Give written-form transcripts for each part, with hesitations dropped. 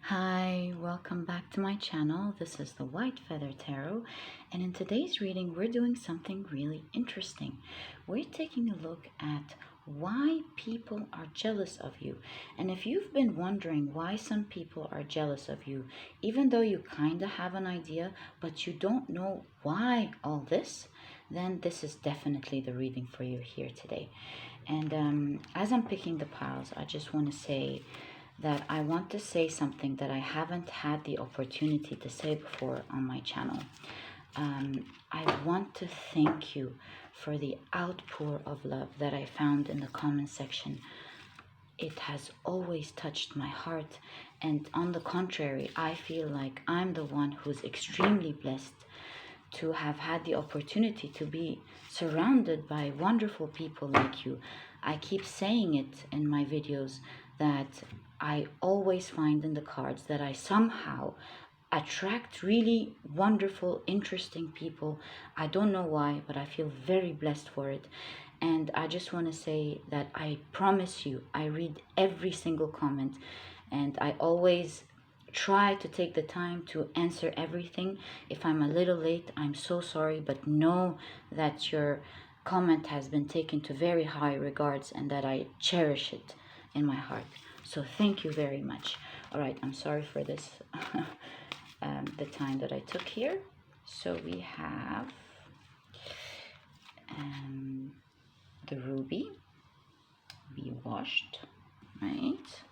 Hi, welcome back to my channel. This is the White Feather Tarot, and in today's reading we're doing something really interesting. We're taking a look at why people are jealous of you. And if you've been wondering why some people are jealous of you, even though you kind of have an idea but you don't know why all this, then this is definitely the reading for you here today. And as I'm picking the piles, I just want to say that I want to say something that I haven't had the opportunity to say before on my channel. I want to thank you for the outpour of love that I found in the comment section. It has always touched my heart, and on the contrary, I feel like I'm the one who's extremely blessed to have had the opportunity to be surrounded by wonderful people like you. I keep saying it in my videos that I always find in the cards that I somehow attract really wonderful, interesting people. I don't know why, but I feel very blessed for it. And I just want to say that I promise you, I read every single comment, and I always try to take the time to answer everything. If I'm a little late, I'm so sorry, but know that your comment has been taken to very high regards and that I cherish it in my heart. So thank you very much. All right, I'm sorry for this, the time that I took here. So we have the ruby, be washed, right?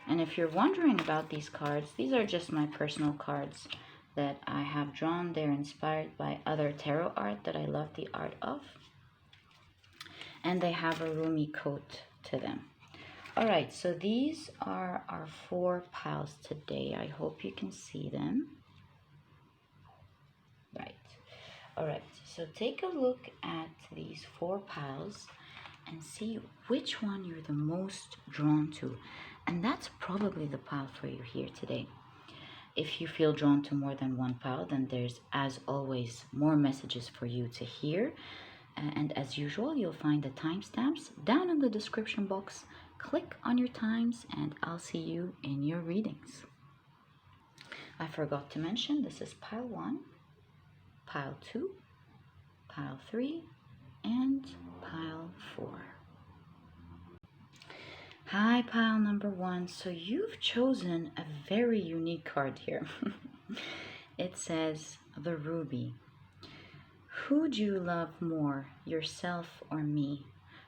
And if you're wondering about these cards, these are just my personal cards that I have drawn. They're inspired by other tarot art that I love the art of. And they have a roomy coat to them. All right, so these are our 4 piles today. I hope you can see them. Right. All right, so take a look at these 4 piles and see which one you're the most drawn to. And that's probably the pile for you here today. If you feel drawn to more than one pile, then there's, as always, more messages for you to hear. And as usual, you'll find the timestamps down in the description box. Click on your times and I'll see you in your readings. I forgot to mention this is pile 1, pile 2, pile 3, and pile 4. Hi, pile number 1. So you've chosen a very unique card here. It says the ruby. Who do you love more, yourself or me?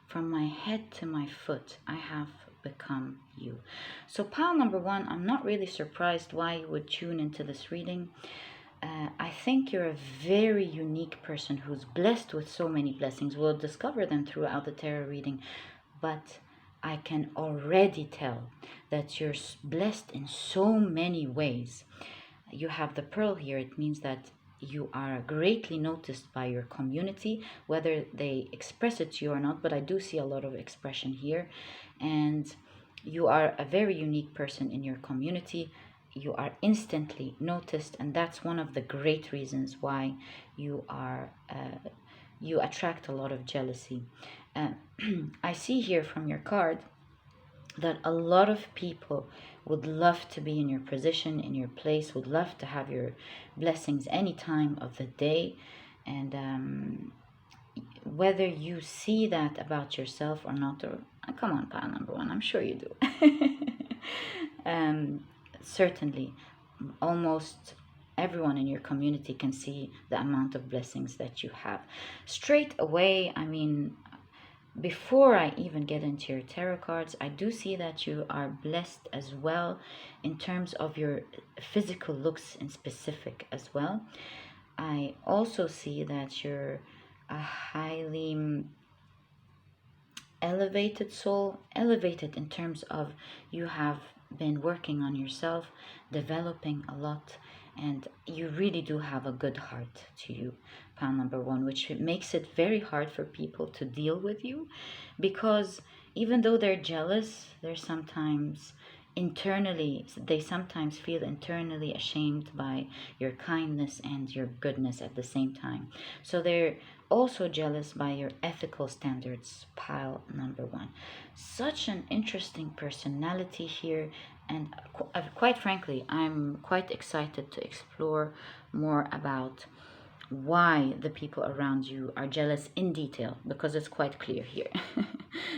From my head to my foot, I have become you. So pile number 1, I'm not really surprised why you would tune into this reading. I think you're a very unique person who's blessed with so many blessings. We'll discover them throughout the tarot reading, but I can already tell that you're blessed in so many ways. You have the pearl here. It means that you are greatly noticed by your community, whether they express it to you or not, but I do see a lot of expression here. And you are a very unique person in your community. You are instantly noticed, and that's one of the great reasons why you are you attract a lot of jealousy. I see here from your card that a lot of people would love to be in your position, in your place, would love to have your blessings any time of the day. And whether you see that about yourself or not, or come on, pile number 1, I'm sure you do. Certainly, almost everyone in your community can see the amount of blessings that you have. Straight away, I mean, before I even get into your tarot cards, I do see that you are blessed as well in terms of your physical looks in specific as well. I also see that you're a highly elevated soul, elevated in terms of you have been working on yourself, developing a lot, and you really do have a good heart to you, pile number 1, which makes it very hard for people to deal with you, because even though they're jealous, they're sometimes internally, they sometimes feel internally ashamed by your kindness and your goodness at the same time. So they're also jealous by your ethical standards, pile number one. Such an interesting personality here, and quite frankly, I'm quite excited to explore more about why the people around you are jealous in detail, because it's quite clear here.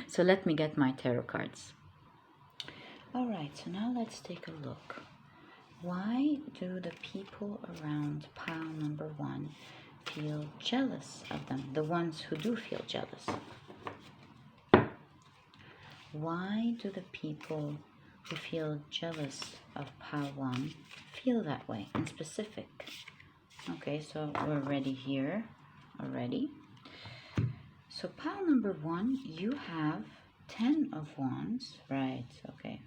So let me get my tarot cards. All right, so now let's take a look. Why do the people around pile number one feel jealous of them? The ones who do feel jealous. Why do the people who feel jealous of pile one feel that way in specific? Okay, so we're ready here already. So pile number one, you have 10 of wands, right? Okay.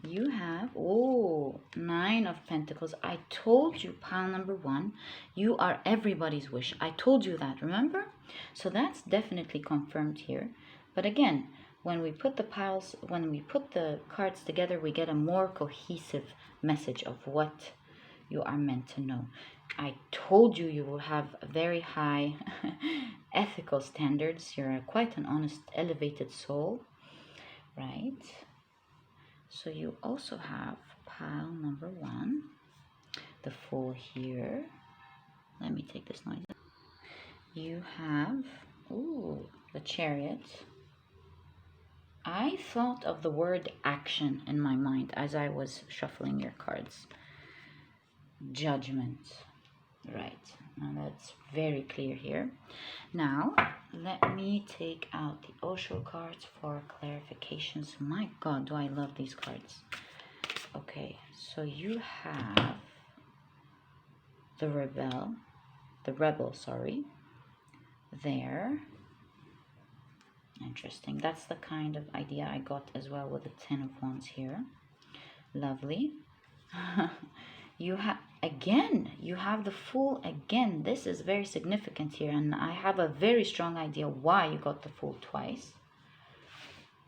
You have, 9 of pentacles. I told you, pile number one, you are everybody's wish. I told you that, remember? So that's definitely confirmed here. But again, when we put the cards together, we get a more cohesive message of what you are meant to know. I told you you will have very high ethical standards. You're quite an honest, elevated soul, right? So you also have pile number one, the Fool here. Let me take this noise. You have, the Chariot. I thought of the word action in my mind as I was shuffling your cards. Judgment. Right. Now that's very clear here. Now, let me take out the Osho cards for clarifications. My God, do I love these cards. Okay, so you have the rebel, sorry, there. Interesting. That's the kind of idea I got as well with the 10 of wands here. Lovely. You have the Fool again. This is very significant here, and I have a very strong idea why you got the Fool twice.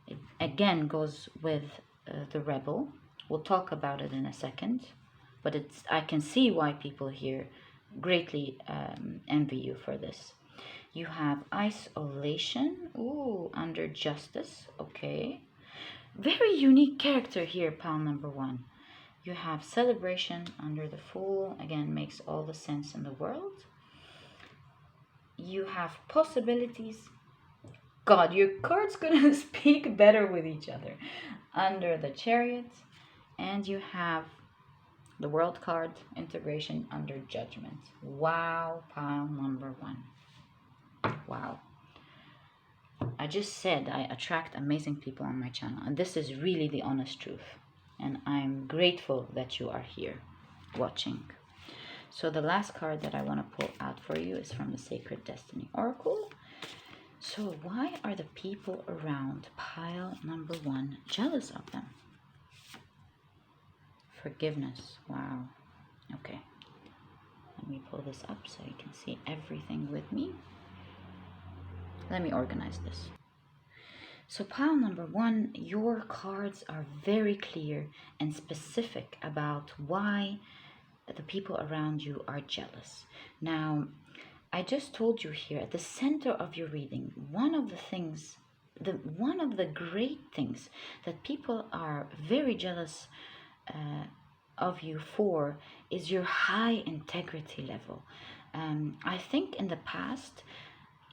It again goes with the Rebel. We'll talk about it in a second, but I can see why people here greatly envy you for this. You have isolation, under justice, okay. Very unique character here, pile number one. You have celebration under the Fool. Again, makes all the sense in the world. You have possibilities. God, your cards gonna speak better with each other. Under the Chariot. And you have the World card, integration under judgment. Wow, pile number one. Wow. I just said I attract amazing people on my channel. And this is really the honest truth. And I'm grateful that you are here watching. So the last card that I want to pull out for you is from the Sacred Destiny Oracle. So why are the people around pile number one jealous of them? Forgiveness. Wow. Okay. Let me pull this up so you can see everything with me. Let me organize this. So pile number one, your cards are very clear and specific about why the people around you are jealous. Now, I just told you here at the center of your reading, one of the great things that people are very jealous of you for is your high integrity level. I think in the past,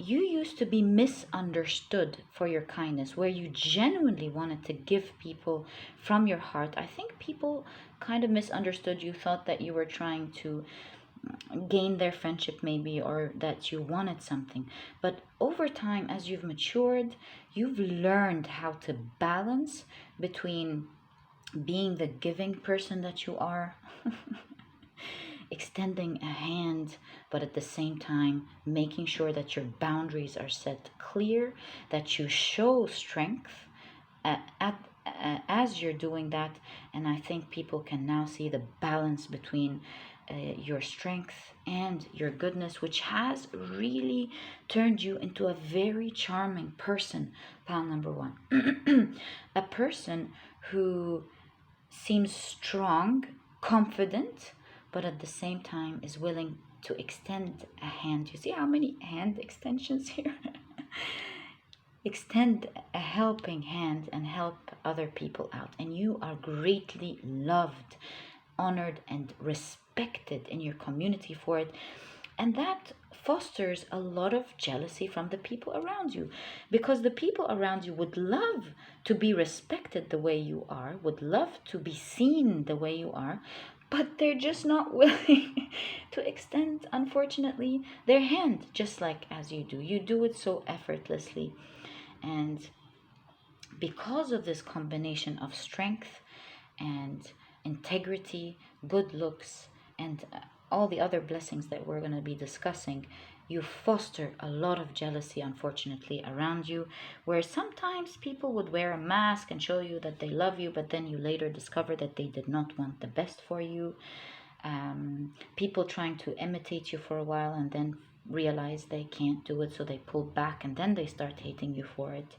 you used to be misunderstood for your kindness, where you genuinely wanted to give people from your heart. I think people kind of misunderstood you, thought that you were trying to gain their friendship maybe, or that you wanted something. But over time, as you've matured, you've learned how to balance between being the giving person that you are, extending a hand, but at the same time making sure that your boundaries are set clear, that you show strength as you're doing that. And I think people can now see the balance between your strength and your goodness, which has really turned you into a very charming person, pile number one. A person who seems strong, confident, but at the same time is willing to extend a hand. You see how many hand extensions here? Extend a helping hand and help other people out. And you are greatly loved, honored, and respected in your community for it. And that fosters a lot of jealousy from the people around you, because the people around you would love to be respected the way you are, would love to be seen the way you are, but they're just not willing to extend, unfortunately, their hand just like as you do. You do it so effortlessly. And because of this combination of strength and integrity, good looks, and all the other blessings that we're going to be discussing, you foster a lot of jealousy, unfortunately, around you, where sometimes people would wear a mask and show you that they love you, but then you later discover that they did not want the best for you. People trying to imitate you for a while and then realize they can't do it, so they pull back and then they start hating you for it.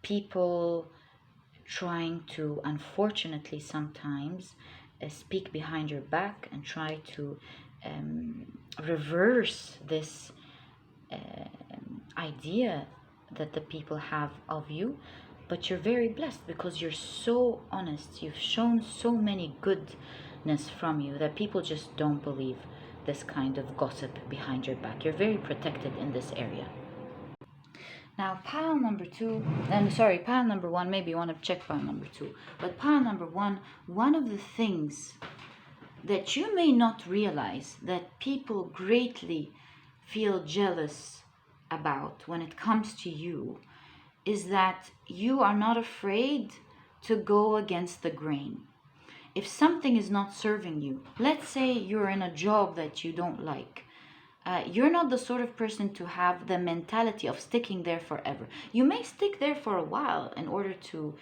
People trying to, unfortunately, sometimes speak behind your back and try to reverse this idea that the people have of you. But you're very blessed because you're so honest. You've shown so many goodness from you that people just don't believe this kind of gossip behind your back. You're very protected in this area. Now, pile number one, maybe you want to check pile number two. But pile number one of the things that you may not realize that people greatly feel jealous about when it comes to you is that you are not afraid to go against the grain. If something is not serving you, let's say you're in a job that you don't like, you're not the sort of person to have the mentality of sticking there forever. You may stick there for a while in order to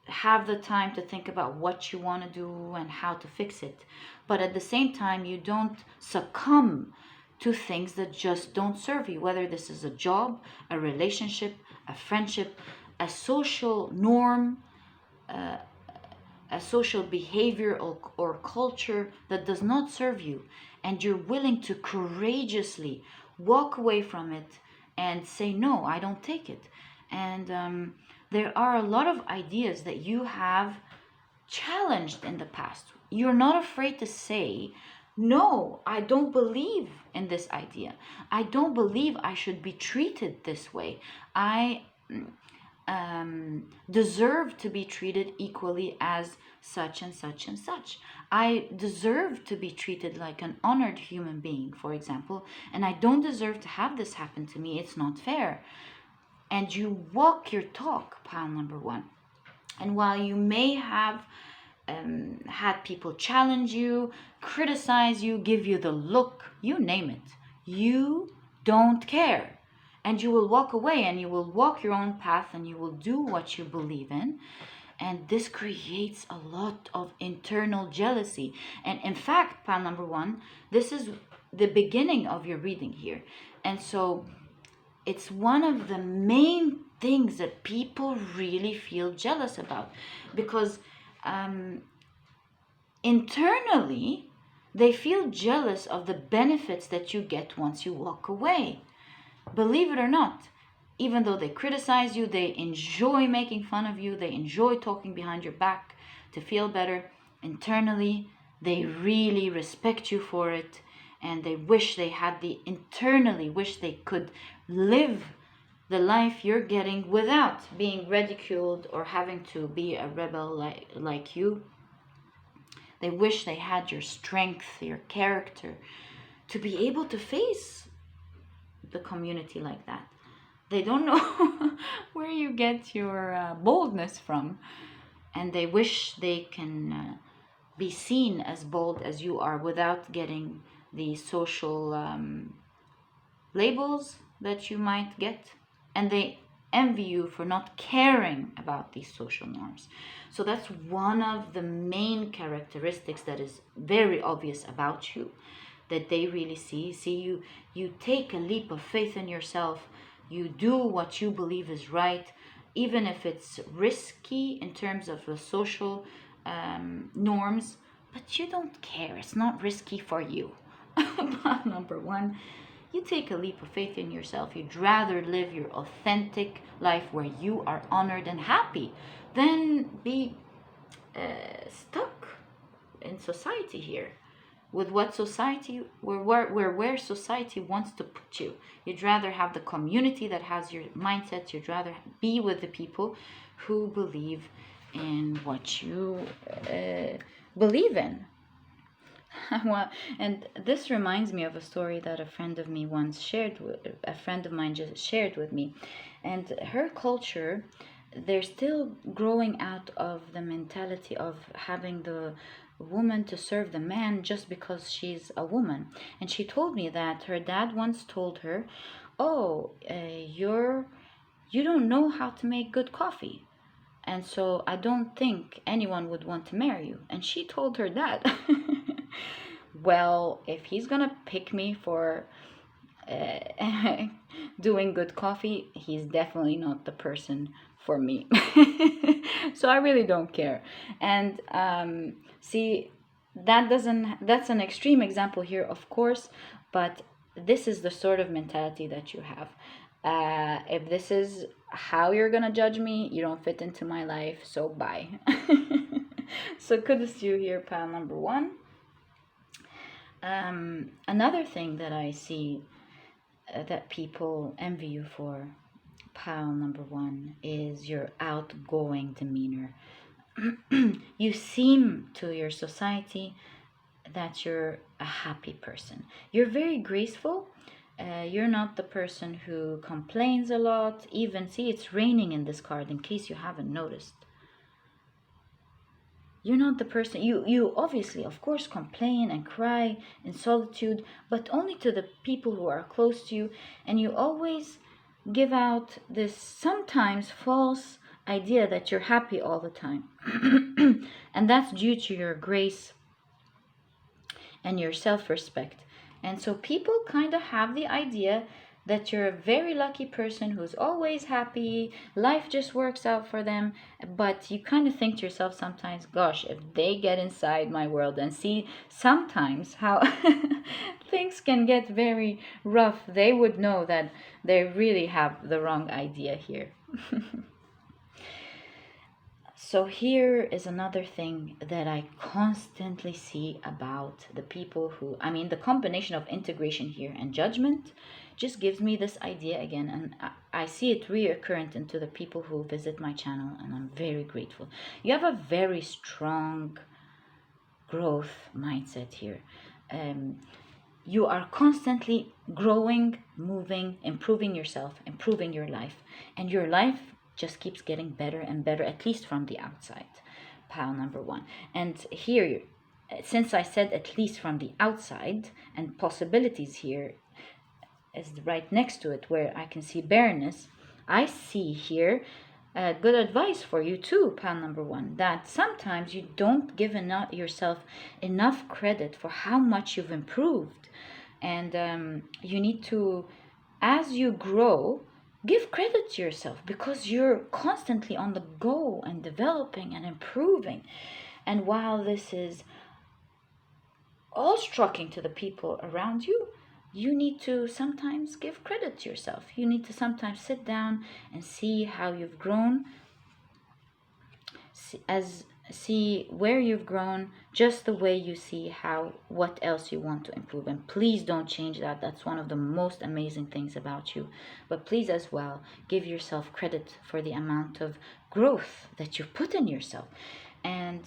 have the time to think about what you want to do and how to fix it. But at the same time, you don't succumb to things that just don't serve you, whether this is a job, a relationship, a friendship, a social norm, a social behavior or culture that does not serve you, and you're willing to courageously walk away from it and say, no, I don't take it. And there are a lot of ideas that you have challenged in the past. You're not afraid to say, no, I don't believe in this idea. I don't believe I should be treated this way. I deserve to be treated equally as such and such and such. I deserve to be treated like an honored human being, for example, and I don't deserve to have this happen to me. It's not fair. And you walk your talk, pile number one. And while you may have had people challenge you, criticize you, give you the look, you name it, you don't care. And you will walk away and you will walk your own path and you will do what you believe in. And this creates a lot of internal jealousy. And in fact, pile number one, this is the beginning of your reading here. And so it's one of the main things that people really feel jealous about, because internally they feel jealous of the benefits that you get once you walk away. Believe it or not, even though they criticize you, they enjoy making fun of you, they enjoy talking behind your back to feel better, internally they really respect you for it, and they wish they had internally wish they could live the life you're getting without being ridiculed or having to be a rebel like you. They wish they had your strength, your character, to be able to face the community like that. They don't know where you get your boldness from, and they wish they can be seen as bold as you are without getting the social labels that you might get. And they envy you for not caring about these social norms. So that's one of the main characteristics that is very obvious about you, that they really see you take a leap of faith in yourself, you do what you believe is right, even if it's risky in terms of the social norms, but you don't care, it's not risky for you. Number one, you take a leap of faith in yourself. You'd rather live your authentic life where you are honored and happy than be stuck in society here with what society where society wants to put you. You'd rather have the community that has your mindset. You'd rather be with the people who believe in what you believe in. Well, and this reminds me of a story that a friend of mine just shared with me. And her culture, they're still growing out of the mentality of having the woman to serve the man just because she's a woman. And she told me that her dad once told her, "Oh, you don't know how to make good coffee, and so I don't think anyone would want to marry you." And she told her dad, "Well, if he's gonna pick me for doing good coffee, he's definitely not the person for me." So I really don't care. And see, that's an extreme example here, of course, but this is the sort of mentality that you have. If this is how you're gonna judge me, you don't fit into my life, so bye. So kudos to you here, pal number one. Another thing that I see that people envy you for, pile number one, is your outgoing demeanor. You seem to your society that you're a happy person. You're very graceful. You're not the person who complains a lot. Even, see, it's raining in this card in case you haven't noticed. You're not the person, you obviously, of course, complain and cry in solitude, but only to the people who are close to you. And you always give out this sometimes false idea that you're happy all the time. And that's due to your grace and your self-respect. And so people kind of have the idea that you're a very lucky person who's always happy, life just works out for them. But you kind of think to yourself sometimes, gosh, if they get inside my world and see sometimes how things can get very rough, they would know that they really have the wrong idea here. So here is another thing that I constantly see about the people who, I mean, the combination of integration here and judgment just gives me this idea again, and I see it reoccurrent into the people who visit my channel, and I'm very grateful. You have a very strong growth mindset here. You are constantly growing, moving, improving yourself, improving your life, and your life just keeps getting better and better, at least from the outside. Pile number one. And here, since I said at least from the outside, and possibilities here is right next to it where I can see barrenness, I see here good advice for you too, pile number one, that sometimes you don't give yourself enough credit for how much you've improved. And you need to, as you grow, give credit to yourself, because you're constantly on the go and developing and improving. And while this is awe-striking to the people around you, you need to sometimes give credit to yourself. You need to sometimes sit down and see how you've grown, see where you've grown, just the way you see what else you want to improve. And please don't change that. That's one of the most amazing things about you. But please as well give yourself credit for the amount of growth that you put in yourself. And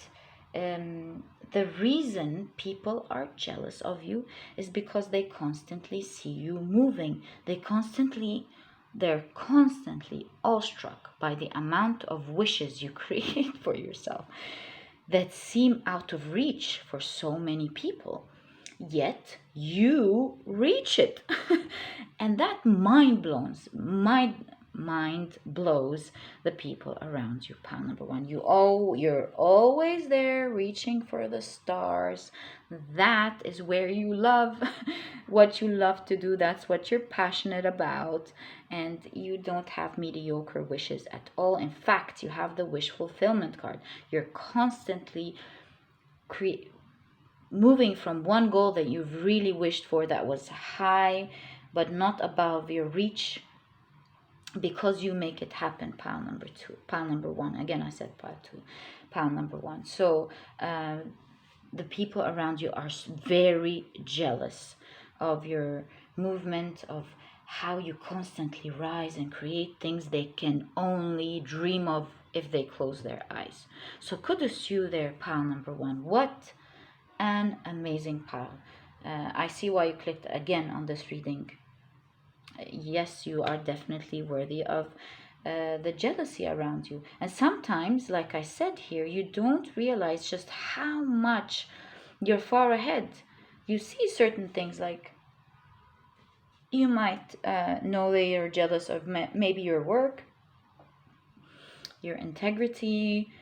the reason people are jealous of you is because they constantly see you moving. They're constantly awestruck by the amount of wishes you create for yourself that seem out of reach for so many people. Yet you reach it. And that mind mind blows the people around you. Pile number one, you're always there reaching for the stars. That is where you love what you love to do. That's what you're passionate about. And you don't have mediocre wishes at all. In fact, you have the wish fulfillment card. You're constantly moving from one goal that you've really wished for, that was high but not above your reach, because you make it happen. Pile number one, again I said pile two, pile number one. So the people around you are very jealous of your movement, of how you constantly rise and create things they can only dream of if they close their eyes. So kudos to you there, pile number one. What an amazing pile. I see why you clicked again on this reading. Yes, you are definitely worthy of the jealousy around you. And sometimes, like I said here, you don't realize just how much you're far ahead. You see certain things, like you might know that you're jealous of maybe your work, your integrity,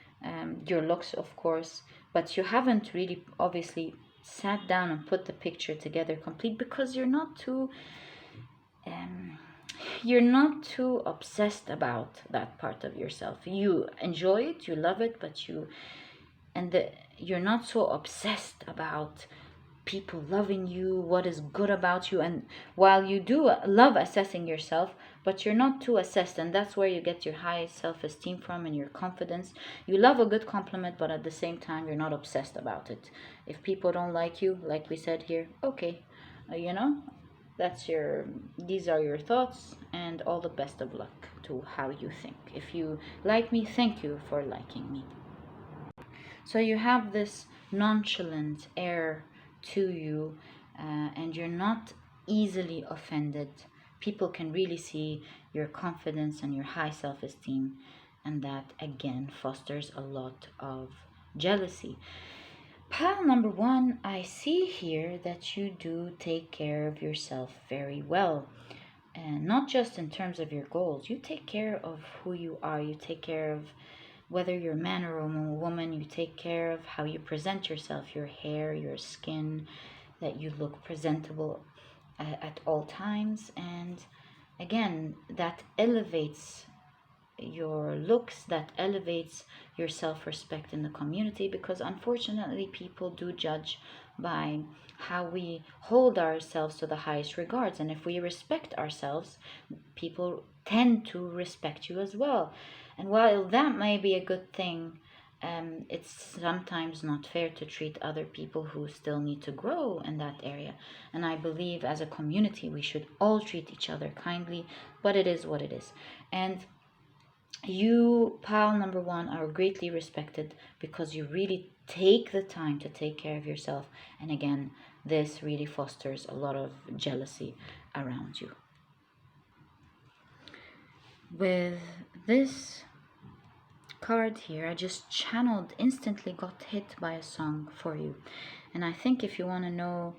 your looks, of course, but you haven't really obviously sat down and put the picture together complete, because you're not too obsessed about that part of yourself. You enjoy it, you love it, but you're not so obsessed about people loving you, what is good about you. And while you do love assessing yourself, but you're not too assessed, and that's where you get your high self-esteem from and your confidence. You love a good compliment, but at the same time you're not obsessed about it. If people don't like you, like we said here, okay, you know, these are your thoughts, and all the best of luck to how you think. If you like me, thank you for liking me. So you have this nonchalant air to you, and you're not easily offended. People can really see your confidence and your high self-esteem, and that again fosters a lot of jealousy. Pile number one, I see here that you do take care of yourself very well. And not just in terms of your goals. You take care of who you are. You take care of, whether you're a man or a woman, you take care of how you present yourself, your hair, your skin, that you look presentable at all times. And again, that elevates your looks, that elevates your self-respect in the community, because unfortunately people do judge by how we hold ourselves to the highest regards. And if we respect ourselves, people tend to respect you as well. And while that may be a good thing, it's sometimes not fair to treat other people who still need to grow in that area. And I believe as a community we should all treat each other kindly, but it is what it is. And you, pile number one, are greatly respected because you really take the time to take care of yourself. And again, this really fosters a lot of jealousy around you. With this card here, I just channeled, instantly got hit by a song for you. And I think if you want to know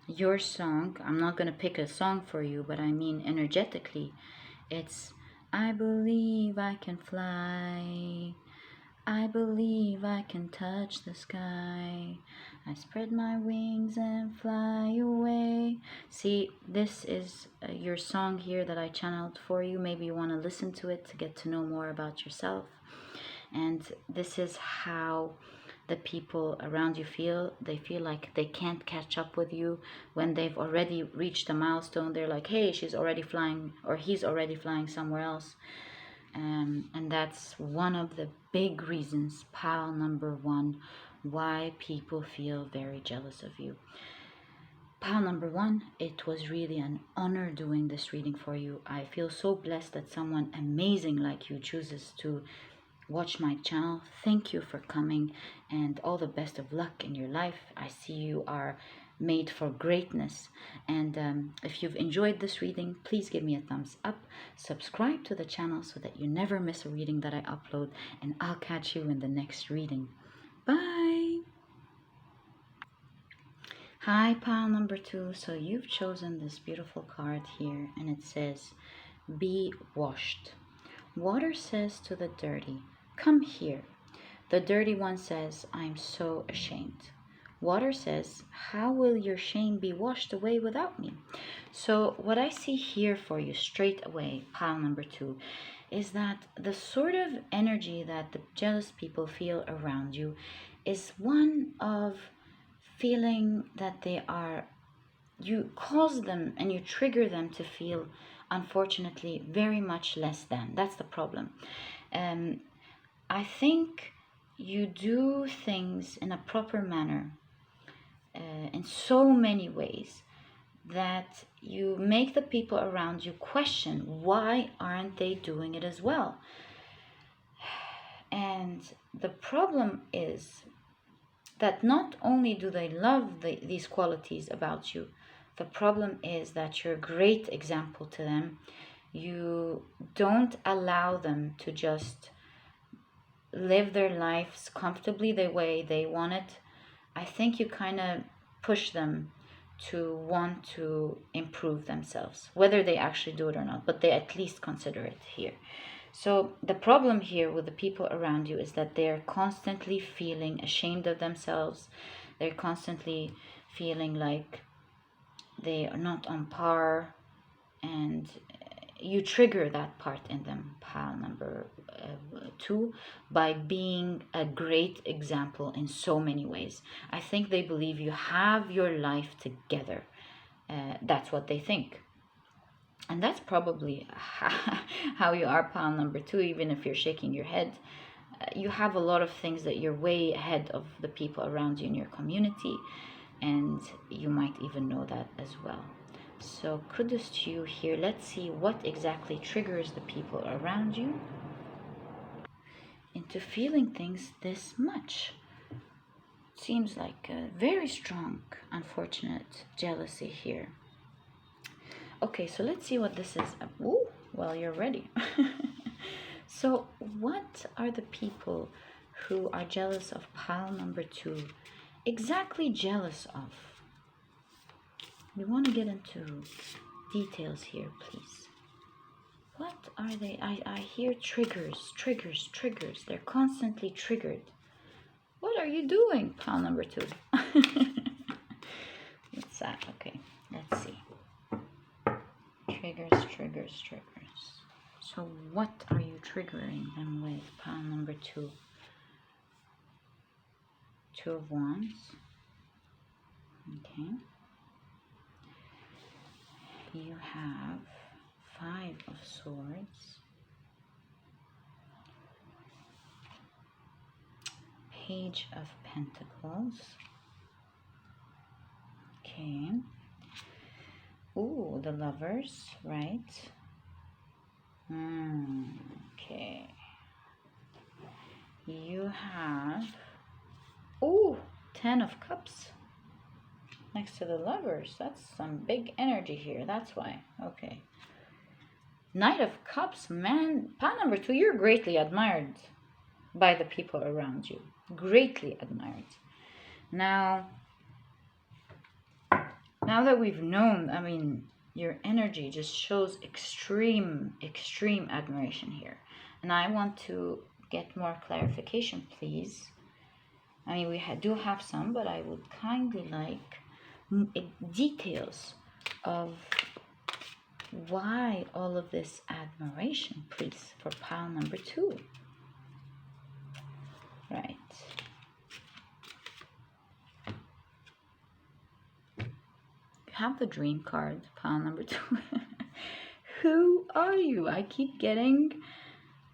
your song, I'm not going to pick a song for you, but I mean energetically, it's I believe I can fly. I believe I can touch the sky. I spread my wings and fly away. See, this is your song here that I channeled for you. Maybe you want to listen to it to get to know more about yourself. And this is how the people around you feel. They feel like they can't catch up with you when they've already reached a milestone. They're like, hey, she's already flying, or he's already flying somewhere else. And that's one of the big reasons, pile number one, why people feel very jealous of you. Pile number one, it was really an honor doing this reading for you. I feel so blessed that someone amazing like you chooses to watch my channel. Thank you for coming, and all the best of luck in your life. I see you are made for greatness. And if you've enjoyed this reading, please give me a thumbs up, subscribe to the channel so that you never miss a reading that I upload, and I'll catch you in the next reading. Bye. Hi, pile number two. So you've chosen this beautiful card here, and it says, be washed. Water says to the dirty, come here. The dirty one says, I'm so ashamed. Water says, how will your shame be washed away without me? So what I see here for you straight away, pile number 2, is that the sort of energy that the jealous people feel around you is one of feeling that you cause them and you trigger them to feel, unfortunately, very much less than. That's the problem. I think you do things in a proper manner in so many ways that you make the people around you question, why aren't they doing it as well? And the problem is that not only do they love these qualities about you, the problem is that you're a great example to them. You don't allow them to just live their lives comfortably the way they want it. I think you kind of push them to want to improve themselves, whether they actually do it or not, but they at least consider it here. So the problem here with the people around you is that they're constantly feeling ashamed of themselves. They're constantly feeling like they are not on par, and you trigger that part in them, pile number 2, by being a great example in so many ways. I think they believe you have your life together. That's what they think. And that's probably how you are, pile number 2, even if you're shaking your head. You have a lot of things that you're way ahead of the people around you in your community, and you might even know that as well. So kudos to you here. Let's see what exactly triggers the people around you into feeling things this much. Seems like a very strong, unfortunate jealousy here. Okay, so let's see what this is. Ooh, well, you're ready. So what are the people who are jealous of pile number 2 exactly jealous of? We want to get into details here, please. What are they? I hear triggers. They're constantly triggered. What are you doing, pile number 2? What's that? Okay, let's see. Triggers. So what are you triggering them with, pile number 2? 2 of Wands. Okay. You have 5 of Swords. Page of Pentacles. Okay. Ooh, the Lovers, right? Okay. You have, ooh, 10 of Cups next to the Lovers. That's some big energy here. That's why. Okay. Knight of Cups, man. Pile number 2, you're greatly admired by the people around you. Greatly admired. Now that we've known, I mean, your energy just shows extreme admiration here. And I want to get more clarification, please. I mean, we do have some, but I would kindly like details of why all of this admiration, please, for pile number 2. Right. Have the Dream card, pile number 2. Who are you? I keep getting,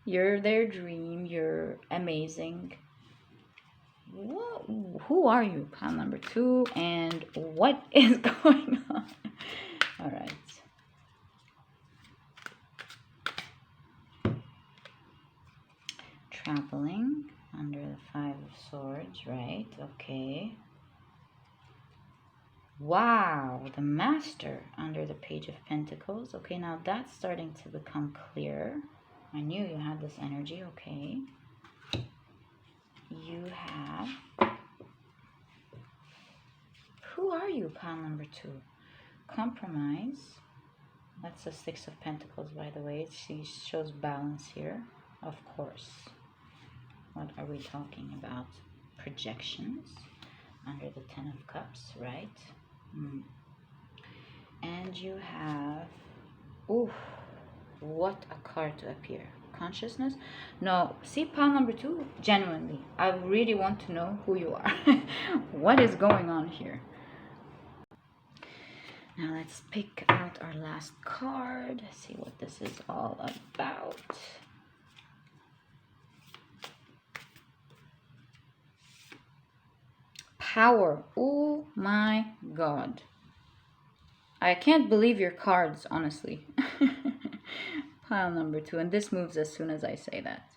you're their dream, you're amazing. What, who are you, pile number 2, and what is going on? All right. Traveling under the 5 of Swords, right? Okay. Wow, the Master under the Page of Pentacles. Okay, now that's starting to become clear. I knew you had this energy. Okay. You have, who are you, pile number 2? Compromise. That's the Six of Pentacles, by the way. She shows balance here, of course. What are we talking about? Projections under the Ten of Cups, right? And you have, ooh, what a card to appear. Consciousness. No, see pile number 2, genuinely I really want to know who you are. What is going on here? Now let's pick out our last card, see what this is all about. Power. Oh my god, I can't believe your cards, honestly. Pile number 2, and this moves as soon as I say that.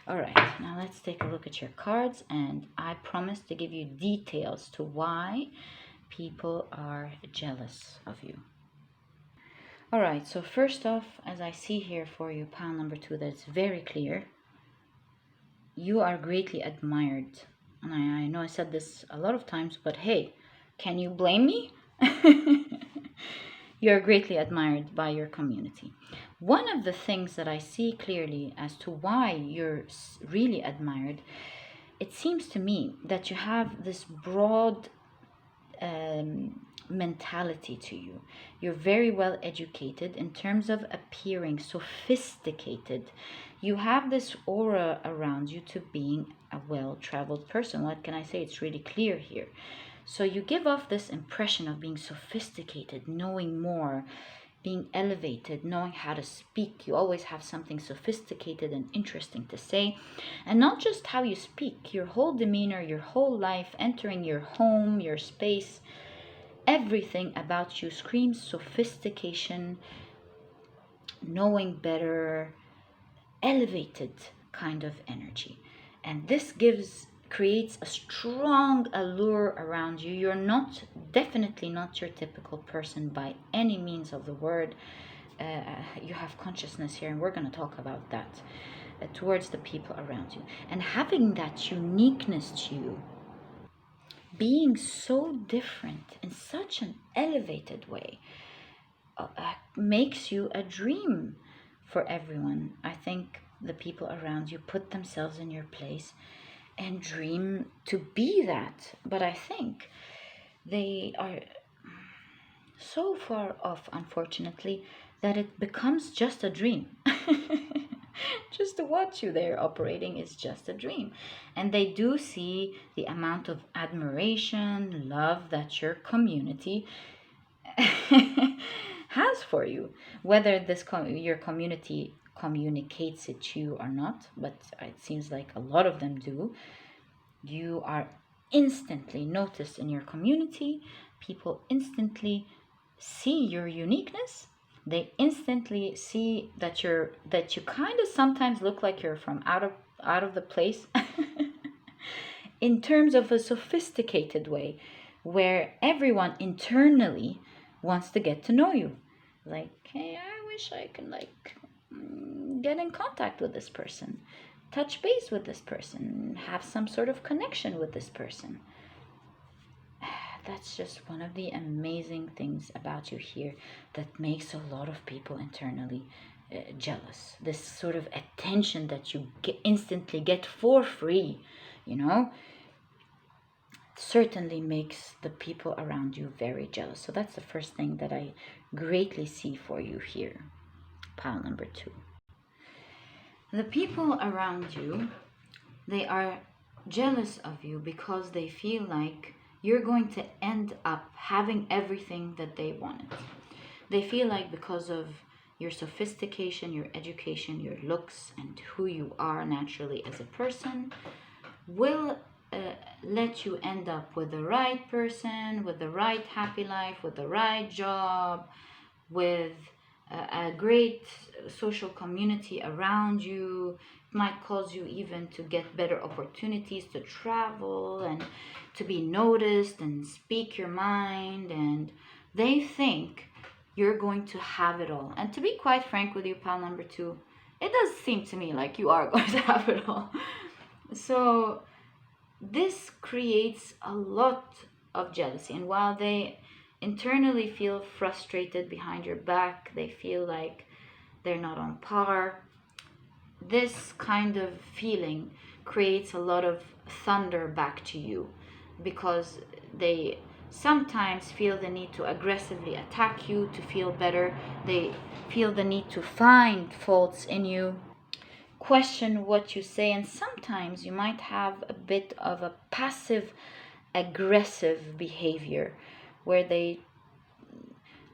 All right, now let's take a look at your cards, and I promise to give you details to why people are jealous of you. All right, so first off, as I see here for you, pile number 2, that's very clear. You are greatly admired. And I know I said this a lot of times, but hey, can you blame me? You're greatly admired by your community. One of the things that I see clearly as to why you're really admired, it seems to me that you have this broad mentality to you. You're very well educated in terms of appearing sophisticated. You have this aura around you to being a well-traveled person. What can I say? It's really clear here. So you give off this impression of being sophisticated, knowing more, being elevated, knowing how to speak. You always have something sophisticated and interesting to say. And not just how you speak, your whole demeanor, your whole life, entering your home, your space, everything about you screams sophistication, knowing better, elevated kind of energy. And this creates a strong allure around you. You're definitely not your typical person by any means of the word. You have consciousness here, and we're going to talk about that towards the people around you. And having that uniqueness to you, being so different in such an elevated way, makes you a dream for everyone. I think the people around you put themselves in your place and dream to be that. But I think they are so far off, unfortunately, that it becomes just a dream. Just to watch you there operating is just a dream. And they do see the amount of admiration, love that your community has for you. Whether your community communicates it to you or not, but it seems like a lot of them do. You are instantly noticed in your community. People instantly see your uniqueness. They instantly see that you kind of sometimes look like you're from out of the place in terms of a sophisticated way, where everyone internally wants to get to know you. Like, hey, I wish I can get in contact with this person, touch base with this person, have some sort of connection with this person. That's just one of the amazing things about you here that makes a lot of people internally jealous. This sort of attention that you instantly get for free, certainly makes the people around you very jealous. So that's the first thing that I greatly see for you here. Pile number 2. The people around you, they are jealous of you because they feel like you're going to end up having everything that they wanted. They feel like because of your sophistication, your education, your looks, and who you are naturally as a person, will let you end up with the right person, with the right happy life, with the right job, with a great social community around you. It might cause you even to get better opportunities to travel and to be noticed and speak your mind. And they think you're going to have it all. And to be quite frank with you, pile number 2, it does seem to me like you are going to have it all. So this creates a lot of jealousy. And while they internally feel frustrated behind your back. They feel like they're not on par. This kind of feeling creates a lot of thunder back to you, because they sometimes feel the need to aggressively attack you to feel better. They feel the need to find faults in you, question what you say, and sometimes you might have a bit of a passive aggressive behavior where they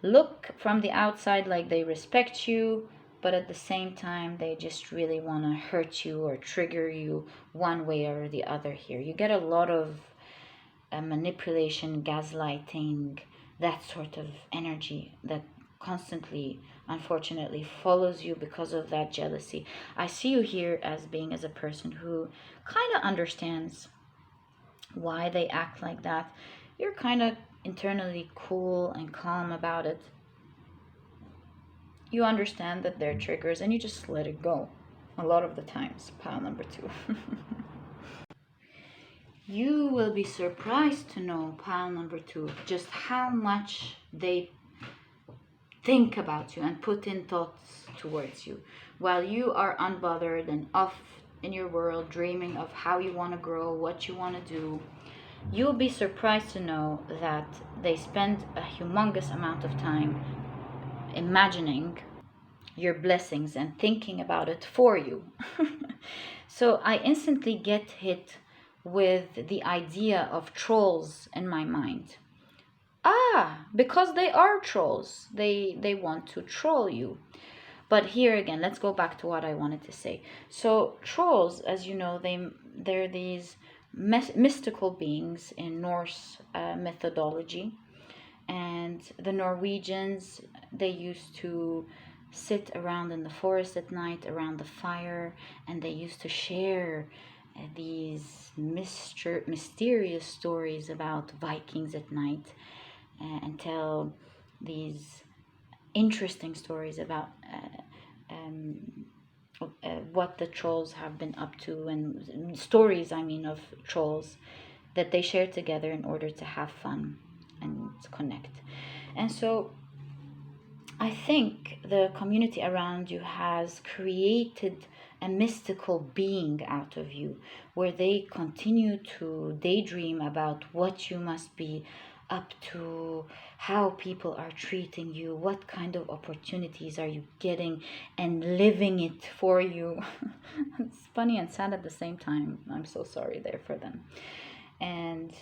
look from the outside like they respect you, but at the same time they just really want to hurt you or trigger you one way or the other. Here you get a lot of manipulation, gaslighting, that sort of energy that constantly, unfortunately, follows you because of that jealousy. I see you here as being as a person who kind of understands why they act like that. You're kind of internally cool and calm about it. You understand that they're triggers and you just let it go a lot of the times. Pile number 2. You will be surprised to know, pile number 2, just how much they think about you and put in thoughts towards you while you are unbothered and off in your world dreaming of how you want to grow, what you want to do. You'll be surprised to know that they spend a humongous amount of time imagining your blessings and thinking about it for you. So I instantly get hit with the idea of trolls in my mind. Because they are trolls. They want to troll you. But here again, let's go back to what I wanted to say. So trolls, as you know, they're these mystical beings in Norse methodology. And the Norwegians, they used to sit around in the forest at night around the fire, and they used to share these mysterious stories about Vikings at night, and tell these interesting stories about what the trolls have been up to, and stories, I mean, of trolls that they share together in order to have fun and connect. And so I think the community around you has created a mystical being out of you, where they continue to daydream about what you must be up to, how people are treating you, what kind of opportunities are you getting, and living it for you. It's funny and sad at the same time. I'm so sorry there for them. And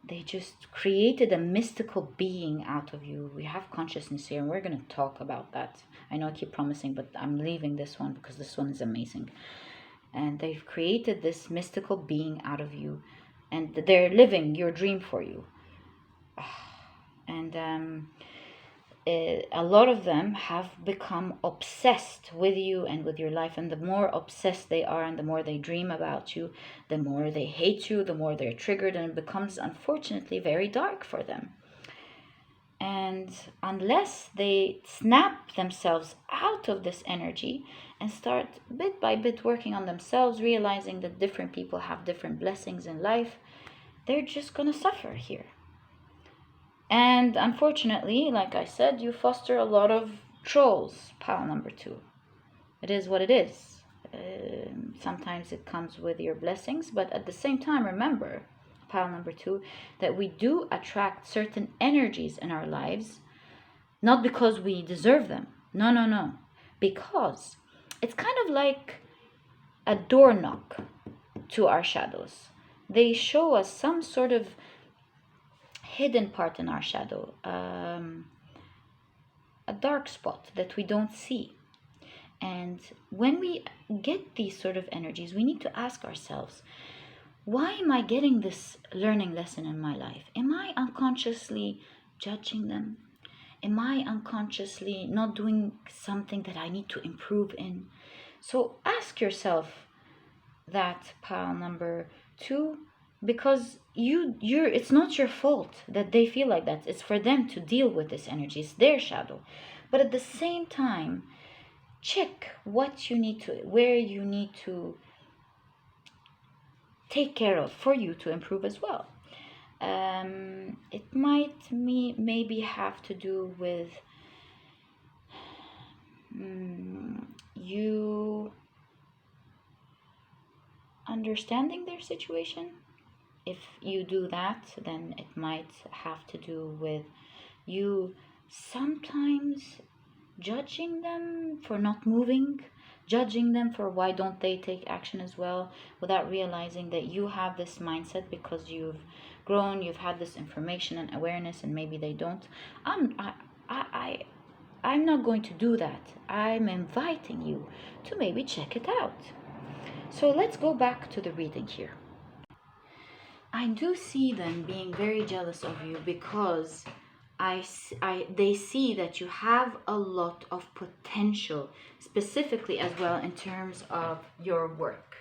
they just created a mystical being out of you. We have consciousness here, and we're going to talk about that. I know I keep promising, but I'm leaving this one because this one is amazing. And they've created this mystical being out of you, and they're living your dream for you. And a lot of them have become obsessed with you and with your life. And the more obsessed they are and the more they dream about you, the more they hate you, the more they're triggered, and it becomes, unfortunately, very dark for them. And unless they snap themselves out of this energy and start bit by bit working on themselves, realizing that different people have different blessings in life, they're just going to suffer here. And unfortunately, like I said, you foster a lot of trolls, pile number 2. It is what it is. Sometimes it comes with your blessings, but at the same time, remember, pile number 2, that we do attract certain energies in our lives, not because we deserve them. No. Because it's kind of like a door knock to our shadows. They show us some sort of hidden part in our shadow, a dark spot that we don't see. And when we get these sort of energies, we need to ask ourselves, why am I getting this learning lesson in my life? Am I unconsciously judging them? Am I unconsciously not doing something that I need to improve in? So ask yourself that, pile number 2, because it's not your fault that they feel like that. It's for them to deal with this energy. It's their shadow. But at the same time, check where you need to take care of for you to improve as well. It might maybe have to do with you understanding their situation. If you do that, then it might have to do with you sometimes judging them for not moving, judging them for why don't they take action as well, without realizing that you have this mindset because you've grown, you've had this information and awareness, and maybe they don't. I'm not going to do that. I'm inviting you to maybe check it out. So let's go back to the reading here. I do see them being very jealous of you because they see that you have a lot of potential, specifically as well in terms of your work.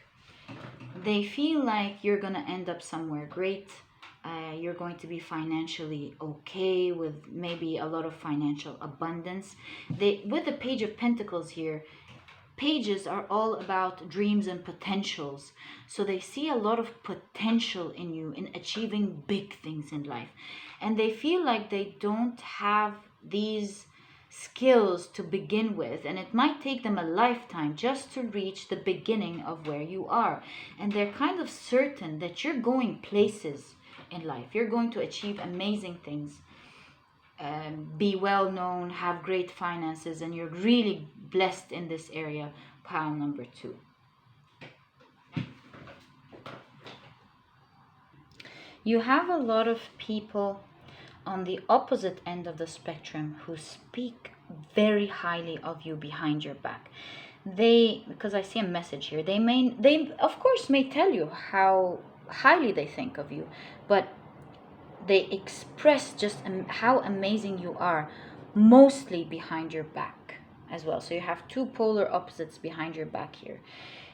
They feel like you're going to end up somewhere great. You're going to be financially okay, with maybe a lot of financial abundance. With the Page of Pentacles here, pages are all about dreams and potentials. So they see a lot of potential in you in achieving big things in life. And they feel like they don't have these skills to begin with. And it might take them a lifetime just to reach the beginning of where you are. And they're kind of certain that you're going places in life. You're going to achieve amazing things. Be well known, have great finances, and you're really blessed in this area, pile number 2. You have a lot of people on the opposite end of the spectrum who speak very highly of you behind your back. Because I see a message here, they of course may tell you how highly they think of you, but they express just how amazing you are, mostly behind your back as well. So you have two polar opposites behind your back here.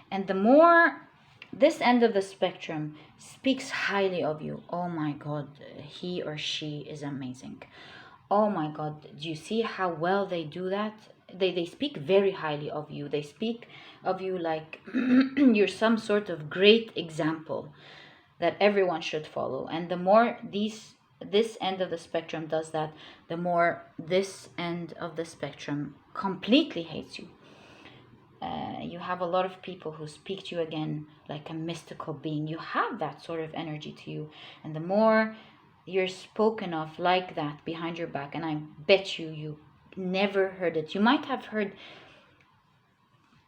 And the more this end of the spectrum speaks highly of you, oh my God, he or she is amazing. Oh my God, do you see how well they do that? They speak very highly of you. They speak of you like you're some sort of great example that everyone should follow. And the more this end of the spectrum does that, the more this end of the spectrum completely hates you. You have a lot of people who speak to you again like a mystical being. You have that sort of energy to you. And the more you're spoken of like that behind your back, and I bet you never heard it. You might have heard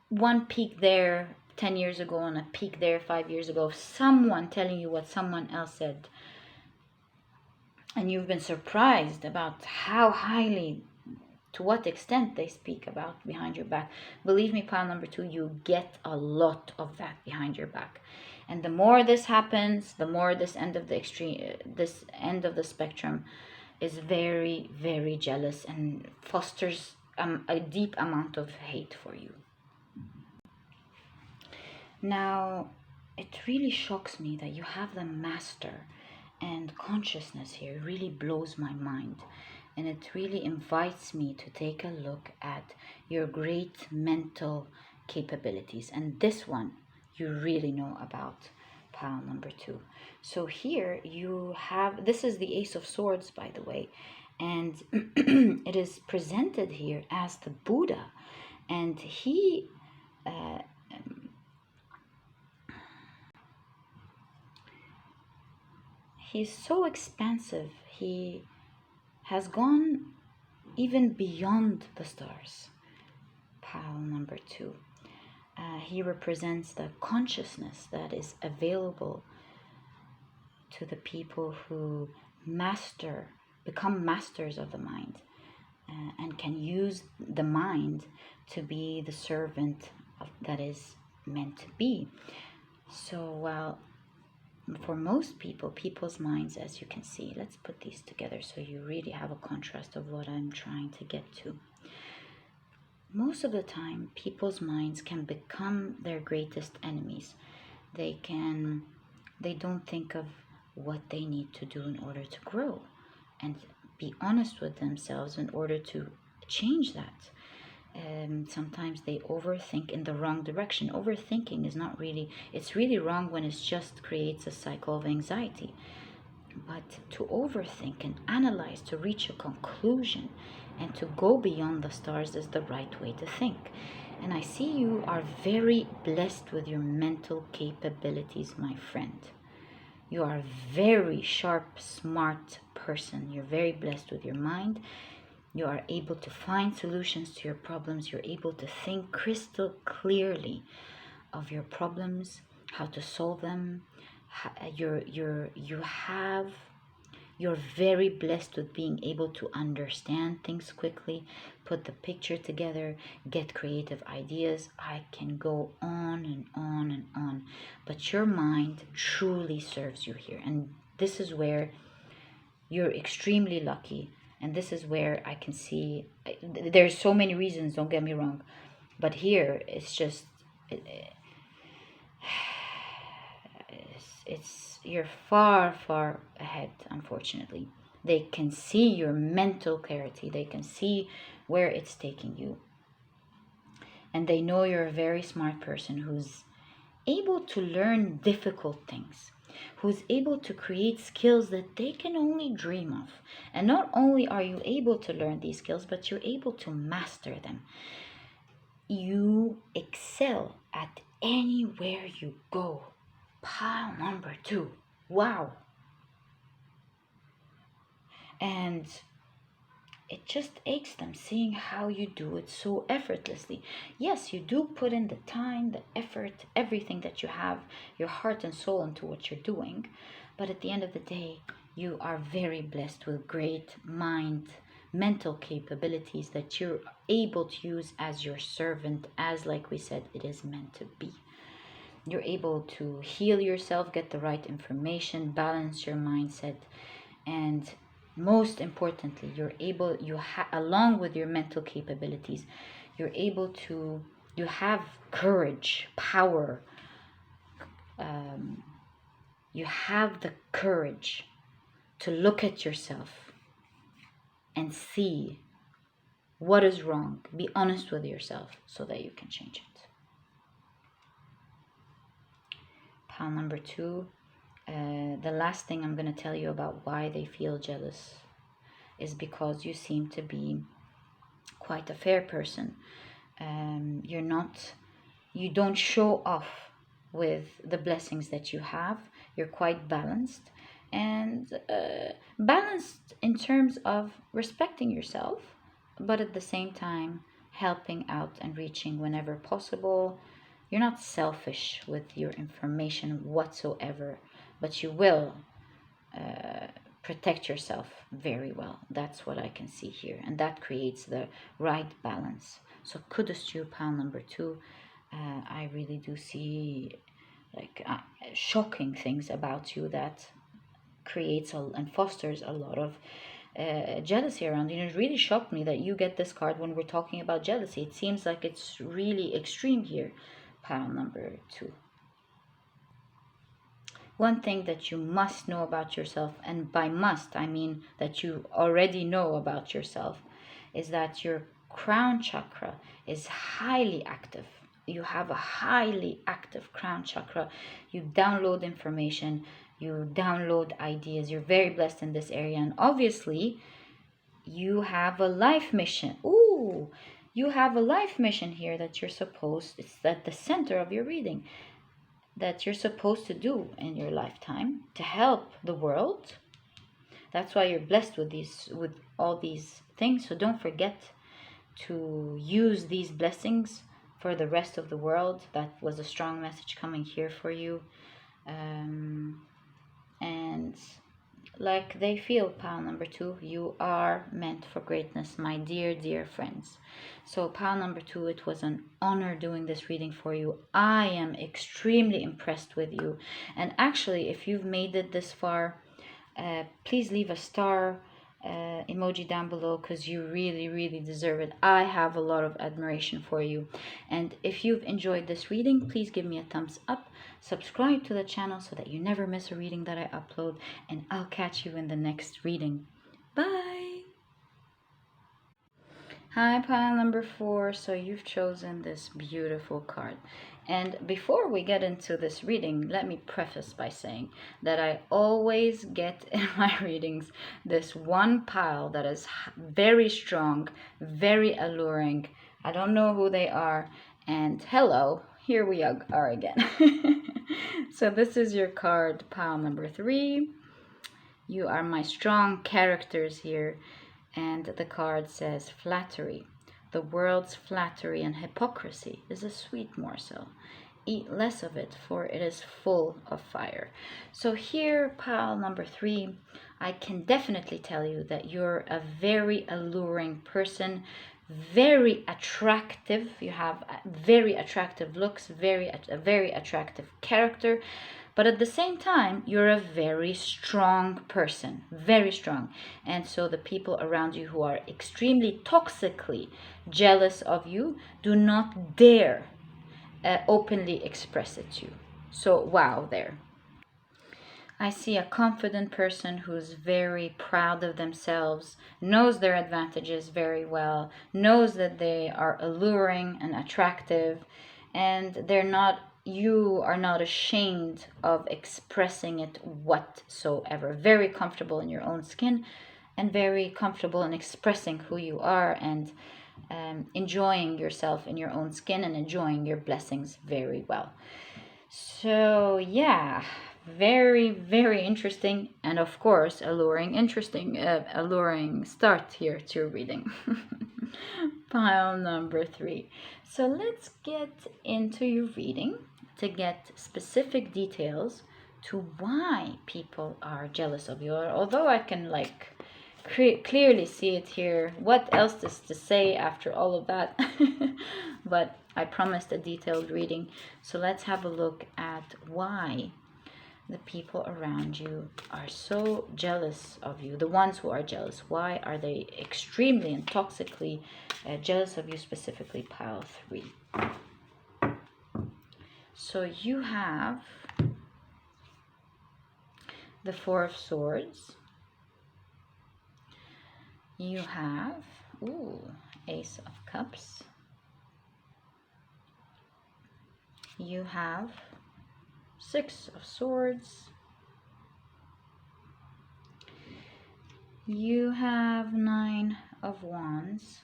one peak there 10 years ago and a peak there 5 years ago, someone telling you what someone else said, and you've been surprised about how highly, to what extent they speak about behind your back. Believe me, pile number 2, you get a lot of that behind your back. And the more this happens, the more this end of the spectrum is very, very jealous and fosters a deep amount of hate for you. Now, it really shocks me that you have the Master, and consciousness here really blows my mind. And it really invites me to take a look at your great mental capabilities. And this one you really know about, pile number 2. So here you have, this is the Ace of Swords, by the way. And it is presented here as the Buddha. And he's so expansive. He has gone even beyond the stars. Pile number 2. He represents the consciousness that is available to the people who become masters of the mind, and can use the mind to be the servant that is meant to be. So while for most people's minds, as you can see, let's put these together so you really have a contrast of what I'm trying to get to. Most of the time, people's minds can become their greatest enemies. They don't think of what they need to do in order to grow and be honest with themselves in order to change that. Sometimes they overthink in the wrong direction. Overthinking is not really, it's really wrong when it just creates a cycle of anxiety. But to overthink and analyze to reach a conclusion and to go beyond the stars is the right way to think. And I see you are very blessed with your mental capabilities, my friend. You are a very sharp, smart person. You're very blessed with your mind. You are able to find solutions to your problems. You're able to think crystal clearly of your problems, how to solve them. You're very blessed with being able to understand things quickly, put the picture together, get creative ideas. I can go on and on and on. But your mind truly serves you here. And this is where you're extremely lucky. And this is where I can see there's so many reasons, don't get me wrong. But here it's just it's you're far ahead, unfortunately. They can see your mental clarity, they can see where it's taking you, and they know you're a very smart person who's able to learn difficult things, who's able to create skills that they can only dream of. And not only are you able to learn these skills, but you're able to master them. You excel at anywhere you go. Pile number 2. Wow. And it just aches them seeing how you do it so effortlessly. Yes, you do put in the time, the effort, everything that you have, your heart and soul into what you're doing. But at the end of the day, you are very blessed with great mental capabilities that you're able to use as your servant, as, like we said, it is meant to be. You're able to heal yourself, get the right information, balance your mindset, and most importantly, along with your mental capabilities, you have courage, power. You have the courage to look at yourself and see what is wrong. Be honest with yourself so that you can change it. Pile number 2, the last thing I'm going to tell you about why they feel jealous is because you seem to be quite a fair person. You don't show off with the blessings that you have. You're quite balanced, and balanced in terms of respecting yourself, but at the same time helping out and reaching whenever possible. You're not selfish with your information whatsoever, but you will protect yourself very well. That's what I can see here, and that creates the right balance. So kudos to you, pile number 2. I really do see shocking things about you that creates and fosters a lot of jealousy around you. And it really shocked me that you get this card when we're talking about jealousy. It seems like it's really extreme here, pile number 2. One thing that you must know about yourself, and by must I mean that you already know about yourself, is that your crown chakra is highly active. You have a highly active crown chakra. You download information, you download ideas. You're very blessed in this area, and obviously you have a life mission. You have a life mission here that it's at the center of your reading, that you're supposed to do in your lifetime to help the world. That's why you're blessed with all these things. So don't forget to use these blessings for the rest of the world. That was a strong message coming here for you. And like they feel, pile number 2, you are meant for greatness, my dear friends. So pile number 2, it was an honor doing this reading for you. I am extremely impressed with you, and actually if you've made it this far, please leave a star emoji down below, because you really deserve it. I have a lot of admiration for you. And if you've enjoyed this reading, please give me a thumbs up, subscribe to the channel so that you never miss a reading that I upload, and I'll catch you in the next reading. Bye. Hi, pile number 4. So you've chosen this beautiful card. And before we get into this reading, let me preface by saying that I always get in my readings this one pile that is very strong, very alluring. I don't know who they are. And hello, here we are again. So this is your card, pile number 3. You are my strong characters here. And the card says flattery. The world's flattery and hypocrisy is a sweet morsel. Eat less of it, for it is full of fire. So here, pile number 3, I can definitely tell you that you're a very alluring person, very attractive. You have very attractive looks, a very attractive character. But at the same time, you're a very strong person, very strong. And so the people around you who are extremely toxically jealous of you do not dare openly express it to you. So wow there. I see a confident person who's very proud of themselves, knows their advantages very well, knows that they are alluring and attractive, and you are not ashamed of expressing it whatsoever. Very comfortable in your own skin and very comfortable in expressing who you are and enjoying yourself in your own skin and enjoying your blessings very well. So yeah, very, very interesting, and of course alluring start here to your reading. Pile number 3. So let's get into your reading to get specific details to why people are jealous of you. Although I can clearly see it here, what else is to say after all of that? But I promised a detailed reading, so let's have a look at why the people around you are so jealous of you. The ones who are jealous, why are they extremely and toxically jealous of you, specifically pile 3? So you have the 4 of Swords. You have Ace of Cups. You have 6 of Swords. You have 9 of Wands.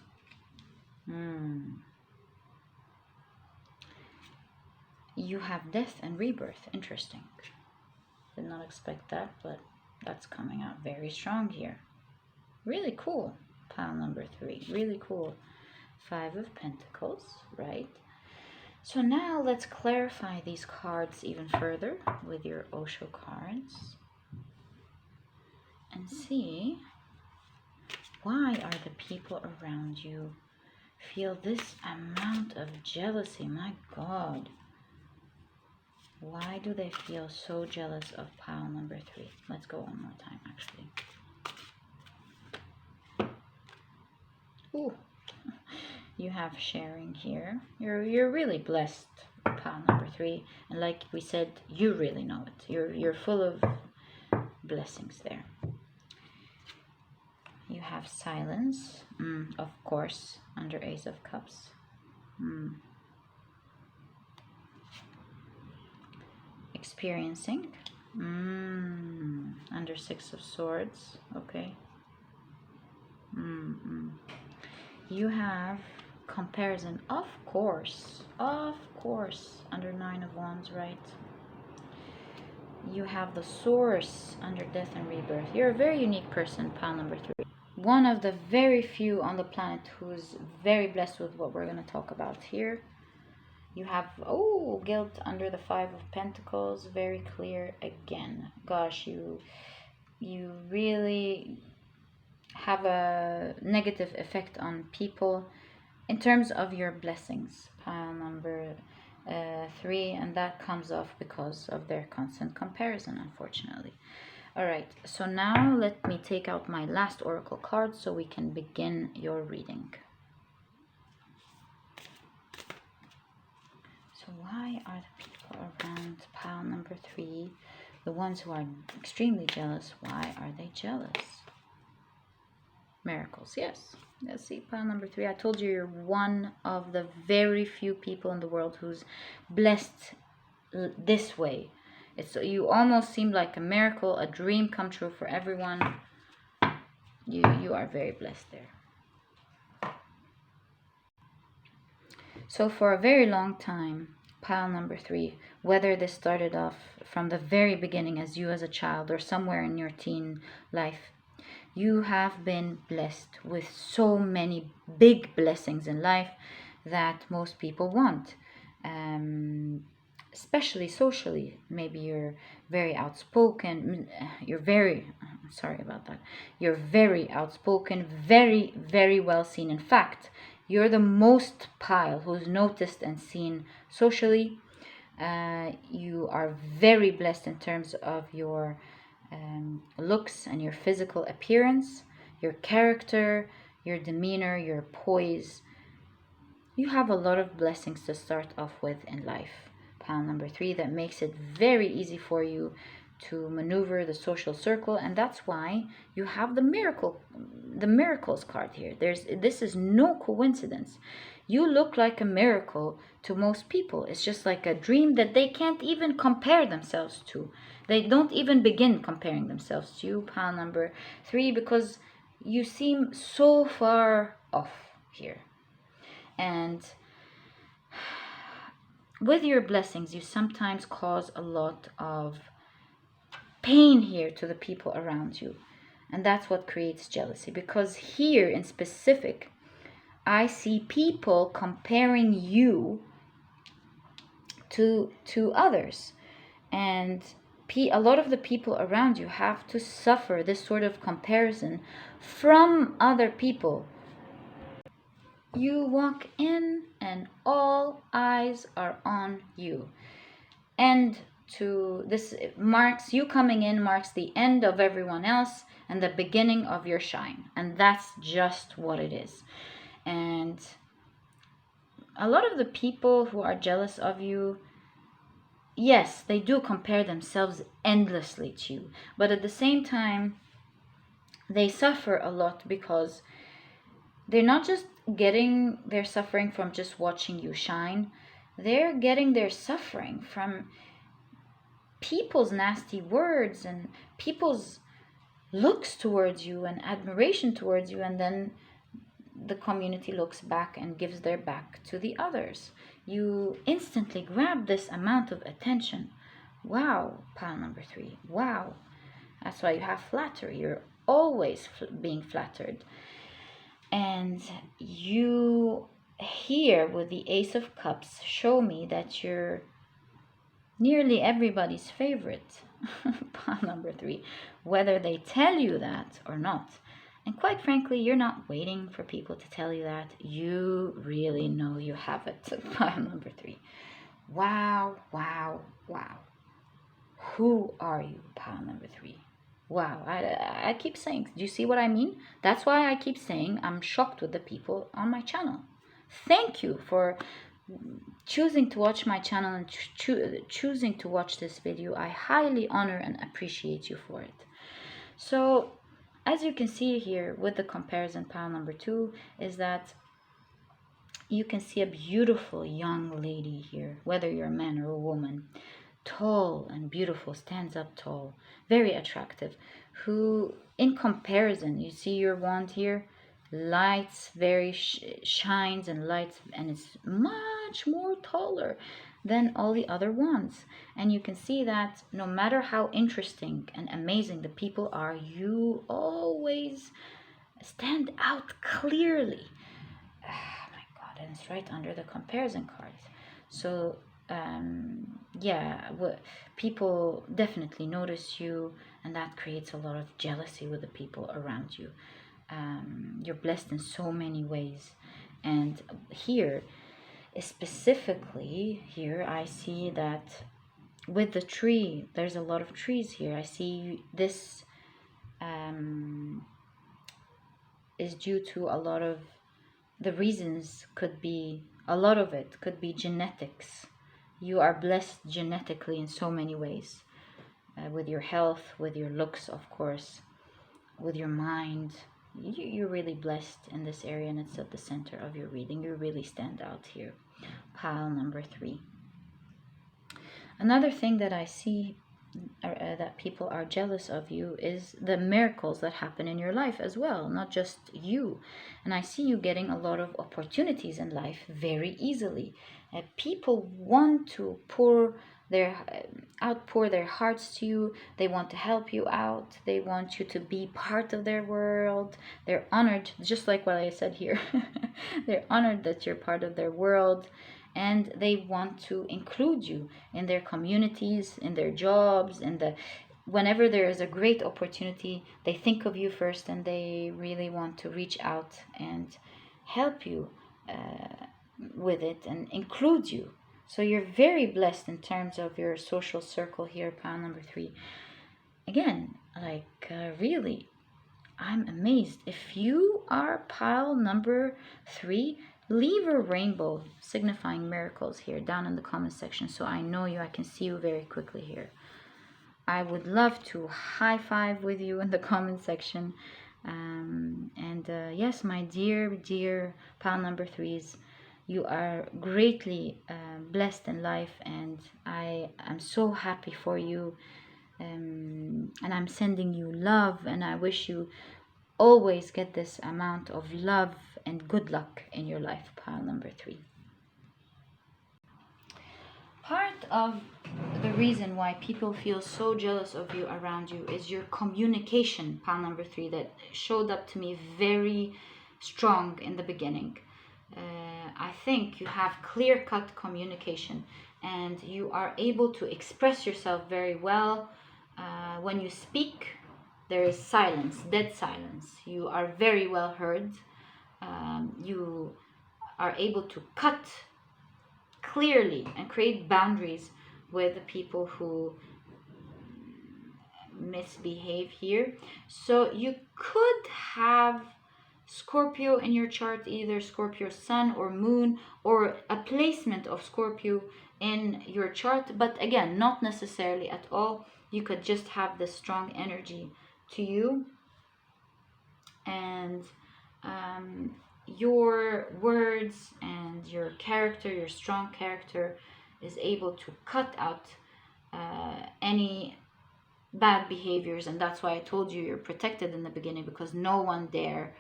You have Death and Rebirth. Interesting. Did not expect that, but that's coming out very strong here. Really cool. Pile number 3. Really cool. 5 of Pentacles, right? So now let's clarify these cards even further with your Osho cards and see why are the people around you feel this amount of jealousy. My God. Why do they feel so jealous of pile number 3? Let's go one more time, actually. Ooh. You have sharing here. You're really blessed, pile number 3, and like we said, you really know it. You're full of blessings there. You have silence, of course, under Ace of Cups. Experiencing, under 6 of Swords. Okay. You have comparison, of course, under 9 of Wands, right? You have the Source under Death and Rebirth. You're a very unique person, pile number 3. One of the very few on the planet who's very blessed with what we're going to talk about here. You have, guilt under the 5 of Pentacles. Very clear again. Gosh, you really have a negative effect on people in terms of your blessings, pile number 3, and that comes off because of their constant comparison, unfortunately. All right, so now let me take out my last oracle card so we can begin your reading. So why are the people around pile number 3, the ones who are extremely jealous, why are they jealous? Miracles, yes. Let's see, pile number 3. I told you you're one of the very few people in the world who's blessed this way. You almost seem like a miracle, a dream come true for everyone. You are very blessed there. So for a very long time, pile number 3, whether this started off from the very beginning as you as a child or somewhere in your teen life, you have been blessed with so many big blessings in life that most people want. Especially socially. Maybe you're very outspoken. Sorry about that. You're very outspoken, very, very well seen. In fact, you're the most pile who's noticed and seen socially. You are very blessed in terms of your looks and your physical appearance, your character, your demeanor, your poise. You have a lot of blessings to start off with in life. Pile number 3, that makes it very easy for you to maneuver the social circle, and that's why you have the miracles card here. This is no coincidence. You look like a miracle to most people. It's just like a dream that they can't even compare themselves to. They don't even begin comparing themselves to you, pile number 3, because you seem so far off here. And with your blessings, you sometimes cause a lot of pain here to the people around you. And that's what creates jealousy. Because here in specific, I see people comparing you to others. And a lot of the people around you have to suffer this sort of comparison from other people. You walk in and all eyes are on you. And you coming in marks the end of everyone else and the beginning of your shine. And that's just what it is. And a lot of the people who are jealous of you, yes, they do compare themselves endlessly to you. But at the same time, they suffer a lot because they're not just getting their suffering from just watching you shine. They're getting their suffering from people's nasty words and people's looks towards you and admiration towards you, and then the community looks back and gives their back to the others. You instantly grab this amount of attention. Wow, pile number 3. Wow. That's why you have flattery. You're always being flattered. And you here with the Ace of Cups show me that you're nearly everybody's favorite. Pile number 3, whether they tell you that or not. And quite frankly, you're not waiting for people to tell you that. You really know you have it. Pile number 3. Wow, wow, wow. Who are you? Pile number 3. Wow, I keep saying, do you see what I mean? That's why I keep saying I'm shocked with the people on my channel. Thank you for choosing to watch my channel and choosing to watch this video. I highly honor and appreciate you for it. So, as you can see here with the comparison, pile number 2, is that you can see a beautiful young lady here, whether you're a man or a woman, tall and beautiful, stands up tall, very attractive, who in comparison, you see your wand here, lights, very shines and lights, and it's much more taller than all the other ones. And you can see that no matter how interesting and amazing the people are, you always stand out clearly. Oh my God, and it's right under the comparison cards. So people definitely notice you, and that creates a lot of jealousy with the people around you. You're blessed in so many ways, and here specifically here I see that with the tree, there's a lot of trees here. I see this is due to a lot of the reasons. Could be a lot of it could be genetics. You are blessed genetically in so many ways, with your health, with your looks, of course, with your mind. you're really blessed in this area, and it's at the center of your reading. You really stand out here. Pile number 3. Another thing that I see that people are jealous of you is the miracles that happen in your life as well, not just you. And I see you getting a lot of opportunities in life very easily. People want to outpour their hearts to you. They want to help you out. They want you to be part of their world. They're honored, just like what I said here. They're honored that you're part of their world, and they want to include you in their communities, in their jobs, whenever there is a great opportunity, they think of you first, and they really want to reach out and help you with it and include you. So you're very blessed in terms of your social circle here, pile number 3. Again, really, I'm amazed. If you are pile number 3, leave a rainbow signifying miracles here down in the comment section, so I know you. I can see you very quickly here. I would love to high five with you in the comment section. Yes, my dear pile number 3s, you are greatly blessed in life, and I am so happy for you. And I'm sending you love, and I wish you always get this amount of love and good luck in your life, pile number 3. Part of the reason why people feel so jealous of you around you is your communication, pile number 3, that showed up to me very strong in the beginning. I think you have clear-cut communication, and you are able to express yourself very well. When you speak, there is silence, dead silence. You are very well heard. You are able to cut clearly and create boundaries with the people who misbehave here. So you could have Scorpio in your chart, either Scorpio sun or moon, or a placement of Scorpio in your chart, but again, not necessarily at all. You could just have this strong energy to you, and your words and your character, your strong character, is able to cut out any bad behaviors. And that's why I told you you're protected in the beginning, because no one dare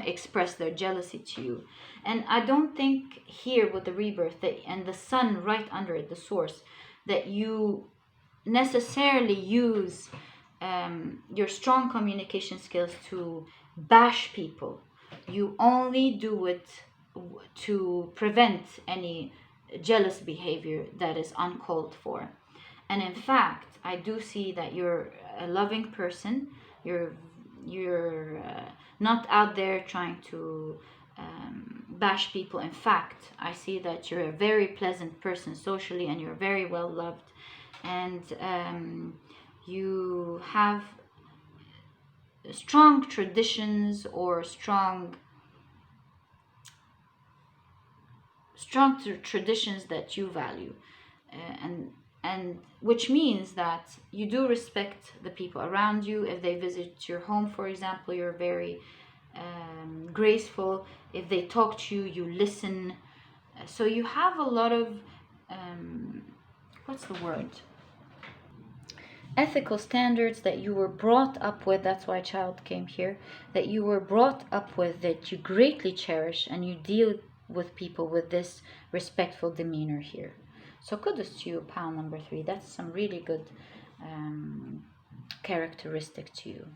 express their jealousy to you. And I don't think here with the rebirth and the sun right under it, the source, that you necessarily use your strong communication skills to bash people. You only do it to prevent any jealous behavior that is uncalled for. And in fact, I do see that you're a loving person. You're not out there trying to bash people. In fact, I see that you're a very pleasant person socially, and you're very well loved, and you have strong traditions or strong traditions that you value, and which means that you do respect the people around you. If they visit your home, for example, you're very graceful. If they talk to you, you listen. So you have a lot of what's the word? Ethical standards that you were brought up with. That's why child came here. That you were brought up with, that you greatly cherish, and you deal with people with this respectful demeanor here. So kudos to you, pile number 3. That's some really good characteristic to you.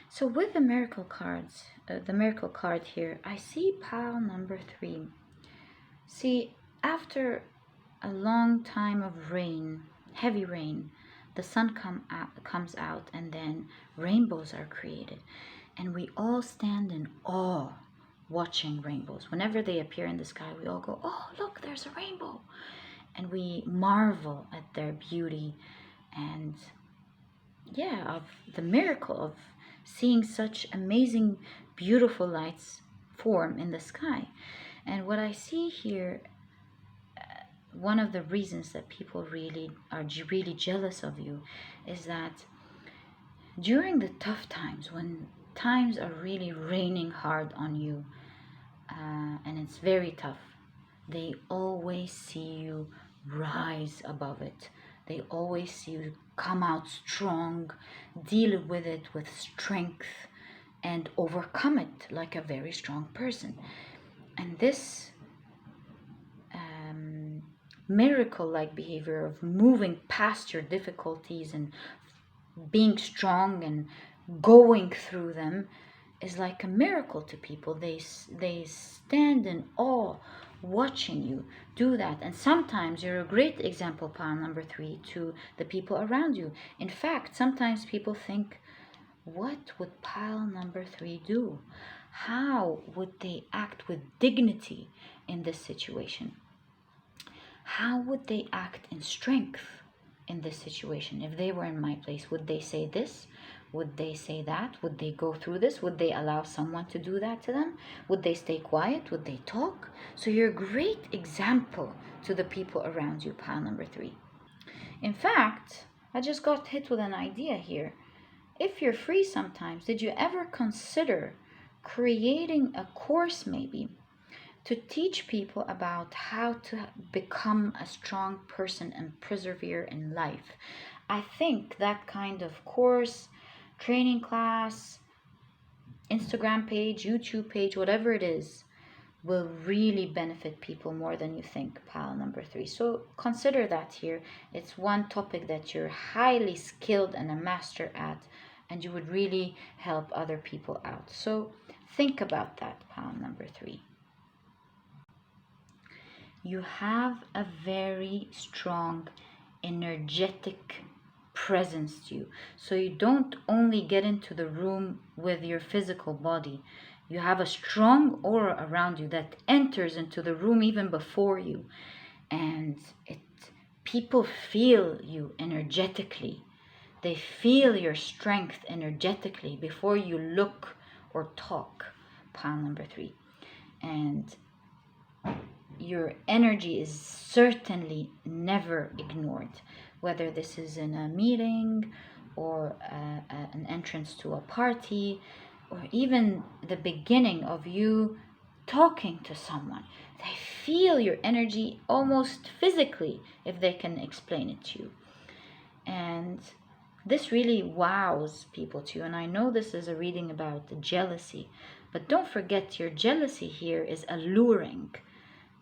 So with the miracle cards, the miracle card here, I see pile number 3. See, after a long time of rain, heavy rain, the sun comes out, and then rainbows are created. And we all stand in awe watching rainbows. Whenever they appear in the sky, we all go, oh, look, there's a rainbow. And we marvel at their beauty, and of the miracle of seeing such amazing, beautiful lights form in the sky. And what I see here, one of the reasons that people really are really jealous of you is that during the tough times, when times are really raining hard on you, and it's very tough, they always see you rise above it. They always see you come out strong, deal with it with strength, and overcome it like a very strong person. And this miracle like behavior of moving past your difficulties and being strong and going through them is like a miracle to people. They stand in awe watching you do that. And sometimes you're a great example, pile number 3, to the people around you. In fact, sometimes people think, what would pile number 3 do? How would they act with dignity in this situation? How would they act in strength in this situation? If they were in my place, would they say this? Would they say that? Would they go through this? Would they allow someone to do that to them? Would they stay quiet? Would they talk? So you're a great example to the people around you, pile number 3. In fact, I just got hit with an idea here. If you're free sometimes, did you ever consider creating a course maybe to teach people about how to become a strong person and persevere in life? I think that kind of course, training class, Instagram page, YouTube page, whatever it is, will really benefit people more than you think, pile number 3. So consider that here. It's one topic that you're highly skilled and a master at, and you would really help other people out. So think about that, pile number 3. You have a very strong, energetic presence to you. So you don't only get into the room with your physical body. You have a strong aura around you that enters into the room even before you. And people feel you energetically. They feel your strength energetically before you look or talk, pile number 3. And your energy is certainly never ignored, whether this is in a meeting or an entrance to a party, or even the beginning of you talking to someone. They feel your energy almost physically if they can explain it to you. And this really wows people to you. And I know this is a reading about jealousy, but don't forget your jealousy here is alluring.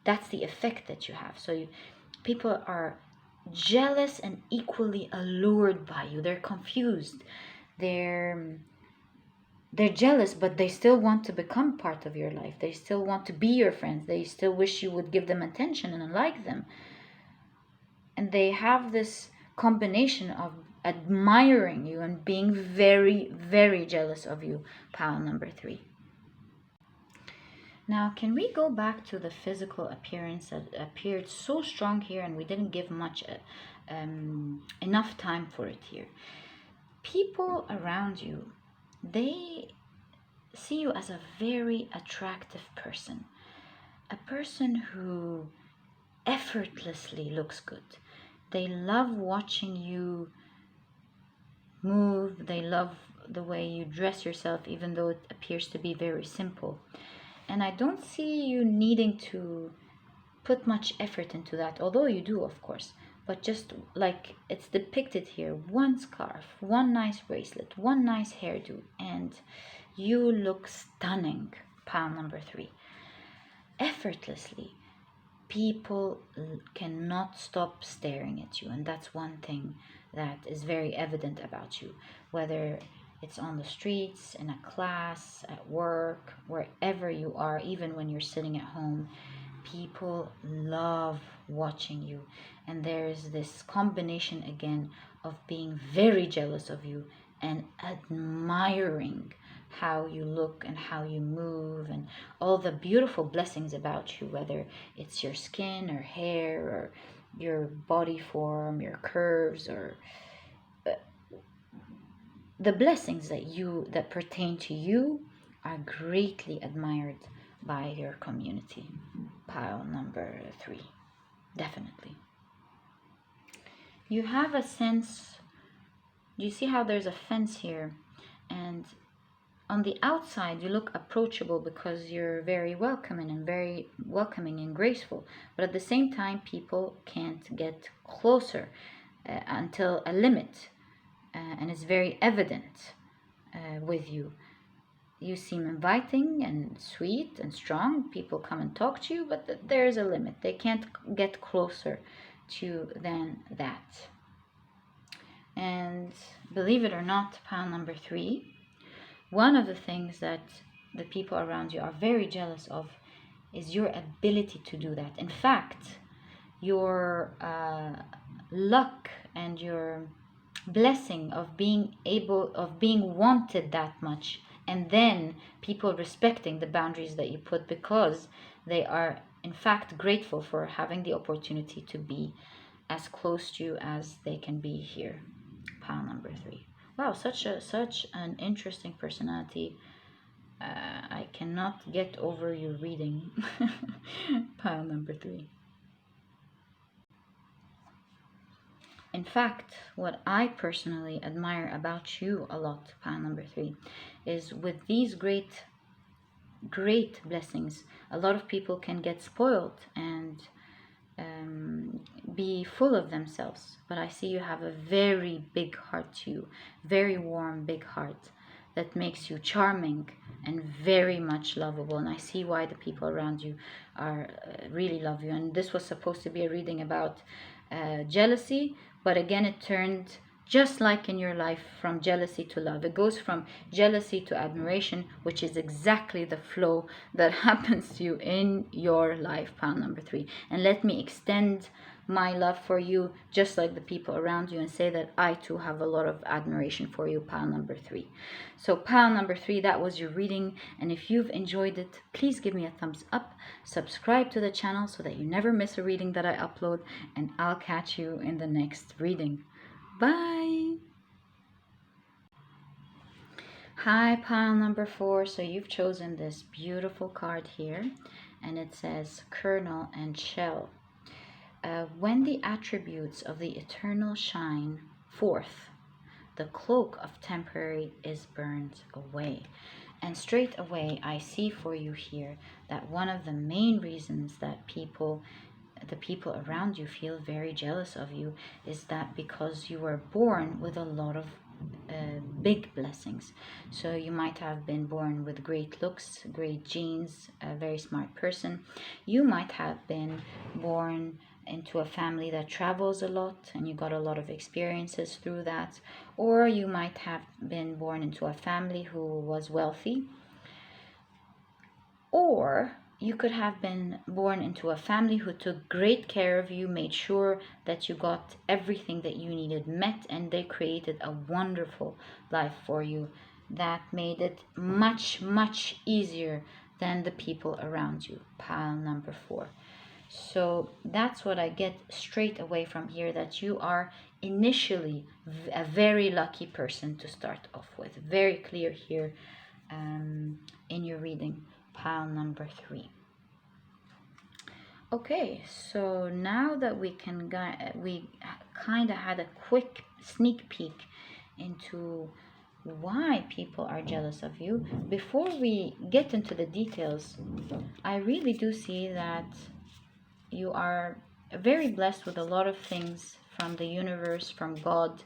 That's the effect that you have. So people are jealous and equally allured by you. They're confused. They're jealous, but they still want to become part of your life. They still want to be your friends. They still wish you would give them attention and like them. And they have this combination of admiring you and being very, very jealous of you, pile number 3. Now, can we go back to the physical appearance that appeared so strong here, and we didn't give much enough time for it here? People around you, they see you as a very attractive person, a person who effortlessly looks good. They love watching you move. They love the way you dress yourself, even though it appears to be very simple. And I don't see you needing to put much effort into that, although you do, of course. But just like it's depicted here, one scarf, one nice bracelet, one nice hairdo, and you look stunning, pile number 3. Effortlessly, people cannot stop staring at you, and that's one thing that is very evident about you, whether it's on the streets, in a class, at work, wherever you are, even when you're sitting at home. People love watching you. And there's this combination again of being very jealous of you and admiring how you look and how you move and all the beautiful blessings about you, whether it's your skin or hair or your body form, your curves, or the blessings that pertain to you are greatly admired by your community, pile number 3. Definitely. You have a sense you see how there's a fence here, and on the outside you look approachable because you're very welcoming and graceful, but at the same time people can't get closer until a limit, and it's very evident with you. You seem inviting and sweet and strong. People come and talk to you, but there's a limit. They can't get closer to you than that. And believe it or not, pile number 3, one of the things that the people around you are very jealous of is your ability to do that. In fact, your luck and your blessing of being wanted that much, and then people respecting the boundaries that you put because they are in fact grateful for having the opportunity to be as close to you as they can be here. Pile number 3. Wow, such an interesting personality. I cannot get over your reading. Pile number 3. In fact, what I personally admire about you a lot, pile number 3, is with these great blessings, a lot of people can get spoiled and be full of themselves. But I see you have a very big heart too, very warm, big heart that makes you charming and very much lovable. And I see why the people around you are really love you. And this was supposed to be a reading about jealousy, but again it turned just like in your life from jealousy to love. It goes from jealousy to admiration, which is exactly the flow that happens to you in your life, pile number 3. And let me extend my love for you just like the people around you and say that I too have a lot of admiration for you, pile number 3. So pile number 3, that was your reading, and if you've enjoyed it, please give me a thumbs up, subscribe to the channel so that you never miss a reading that I upload, and I'll catch you in the next reading. Bye. Hi, pile number 4. So you've chosen this beautiful card here, and it says kernel and shell. When the attributes of the eternal shine forth, the cloak of temporary is burned away. And straight away, I see for you here that one of the main reasons that the people around you feel very jealous of you is that because you were born with a lot of big blessings. So you might have been born with great looks, great genes, a very smart person. You might have been born into a family that travels a lot and you got a lot of experiences through that, or you might have been born into a family who was wealthy, or you could have been born into a family who took great care of you, made sure that you got everything that you needed met, and they created a wonderful life for you that made it much, much easier than the people around you, pile number 4. So that's what I get straight away from here, that you are initially a very lucky person to start off with. Very clear here in your reading, pile number 3. Okay, so now that we kind of had a quick sneak peek into why people are jealous of you, before we get into the details, I really do see that you are very blessed with a lot of things from the universe, from God,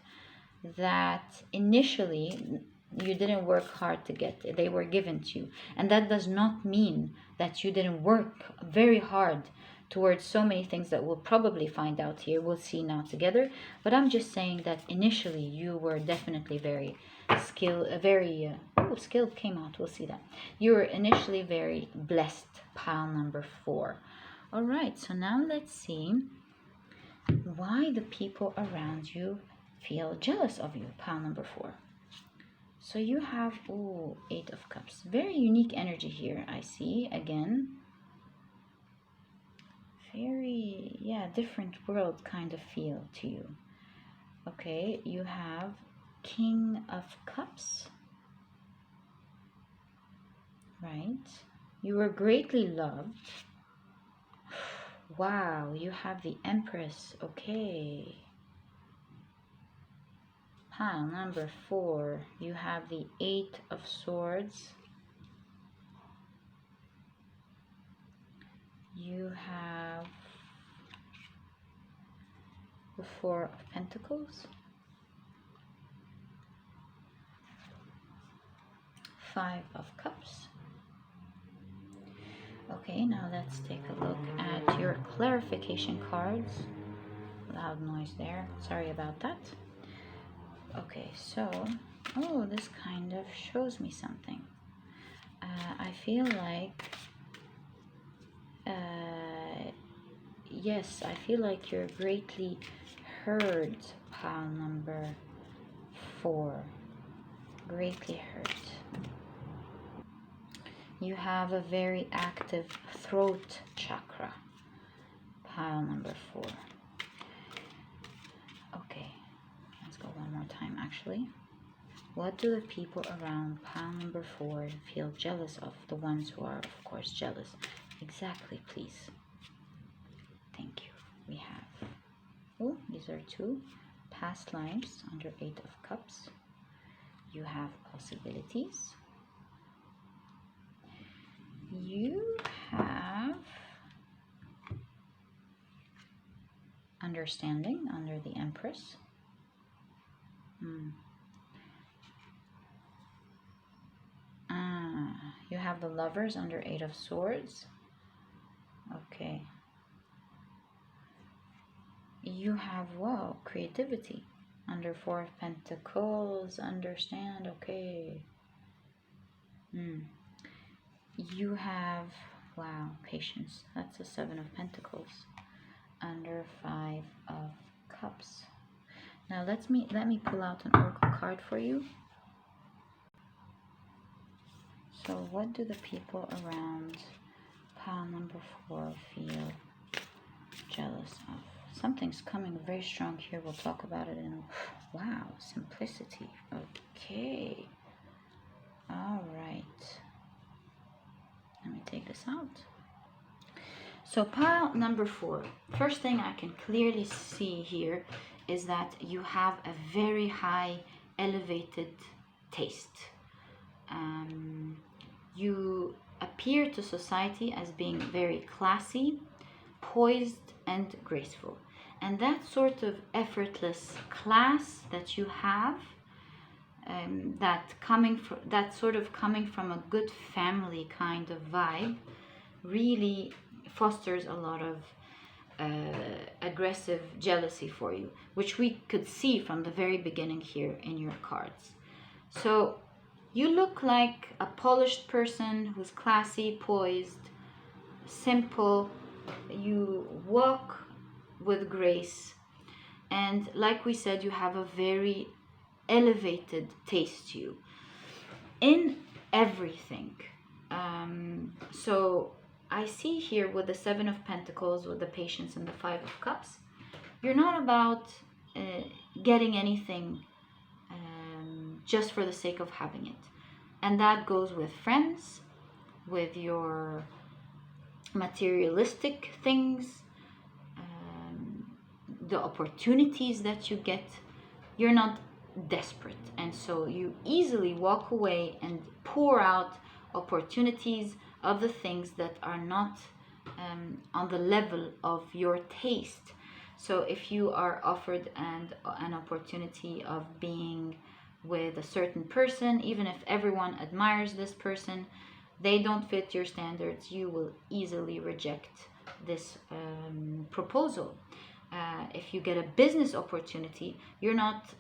that initially you didn't work hard to get. They were given to you. And that does not mean that you didn't work very hard towards so many things that we'll probably find out here. We'll see now together. But I'm just saying that initially you were definitely very skilled, skilled came out. We'll see that. You were initially very blessed, pile number 4. All right, so now let's see why the people around you feel jealous of you, pile number 4. So you have, 8 of Cups. Very unique energy here, I see, again. Very, different world kind of feel to you. Okay, you have King of Cups. Right? You were greatly loved. Wow, you have the Empress. Okay. Pile number 4, you have the 8 of Swords. You have the 4 of Pentacles, 5 of Cups. Okay, now let's take a look at your clarification cards. Loud noise there, sorry about that. Okay, so, oh, this kind of shows me something. I feel like, yes, I feel like you're greatly hurt, pile number 4. Greatly hurt. You have a very active throat chakra, pile number 4. Okay, let's go one more time actually. What do the people around pile number 4 feel jealous of? The ones who are, of course, jealous. Exactly, please. Thank you. We have, oh, these are 2 past lives under 8 of Cups. You have possibilities. You have understanding under the Empress. You have the Lovers under 8 of Swords. Okay. You have, wow, creativity under 4 of Pentacles. Understand, okay. You have, wow, patience. That's the 7 of Pentacles under 5 of Cups. Now let me pull out an oracle card for you. So what do the people around pile number 4 feel jealous of? Something's coming very strong here. We'll talk about it in, wow, simplicity. Okay. All right. Let me take this out. So pile number 4. First thing I can clearly see here is that you have a very high elevated taste. You appear to society as being very classy, poised, and graceful. And that sort of effortless class that you have, that sort of coming from a good family kind of vibe, really fosters a lot of aggressive jealousy for you, which we could see from the very beginning here in your cards. So you look like a polished person who's classy, poised, simple. You walk with grace, and like we said, you have a very elevated taste to you in everything. So I see here with the 7 of Pentacles, with the Patience and the 5 of Cups, you're not about getting anything just for the sake of having it. And that goes with friends, with your materialistic things, the opportunities that you get. You're not desperate, and so you easily walk away and pour out opportunities of the things that are not on the level of your taste. So if you are offered an opportunity of being with a certain person, even if everyone admires this person, they don't fit your standards, you will easily reject this proposal. If you get a business opportunity, you're not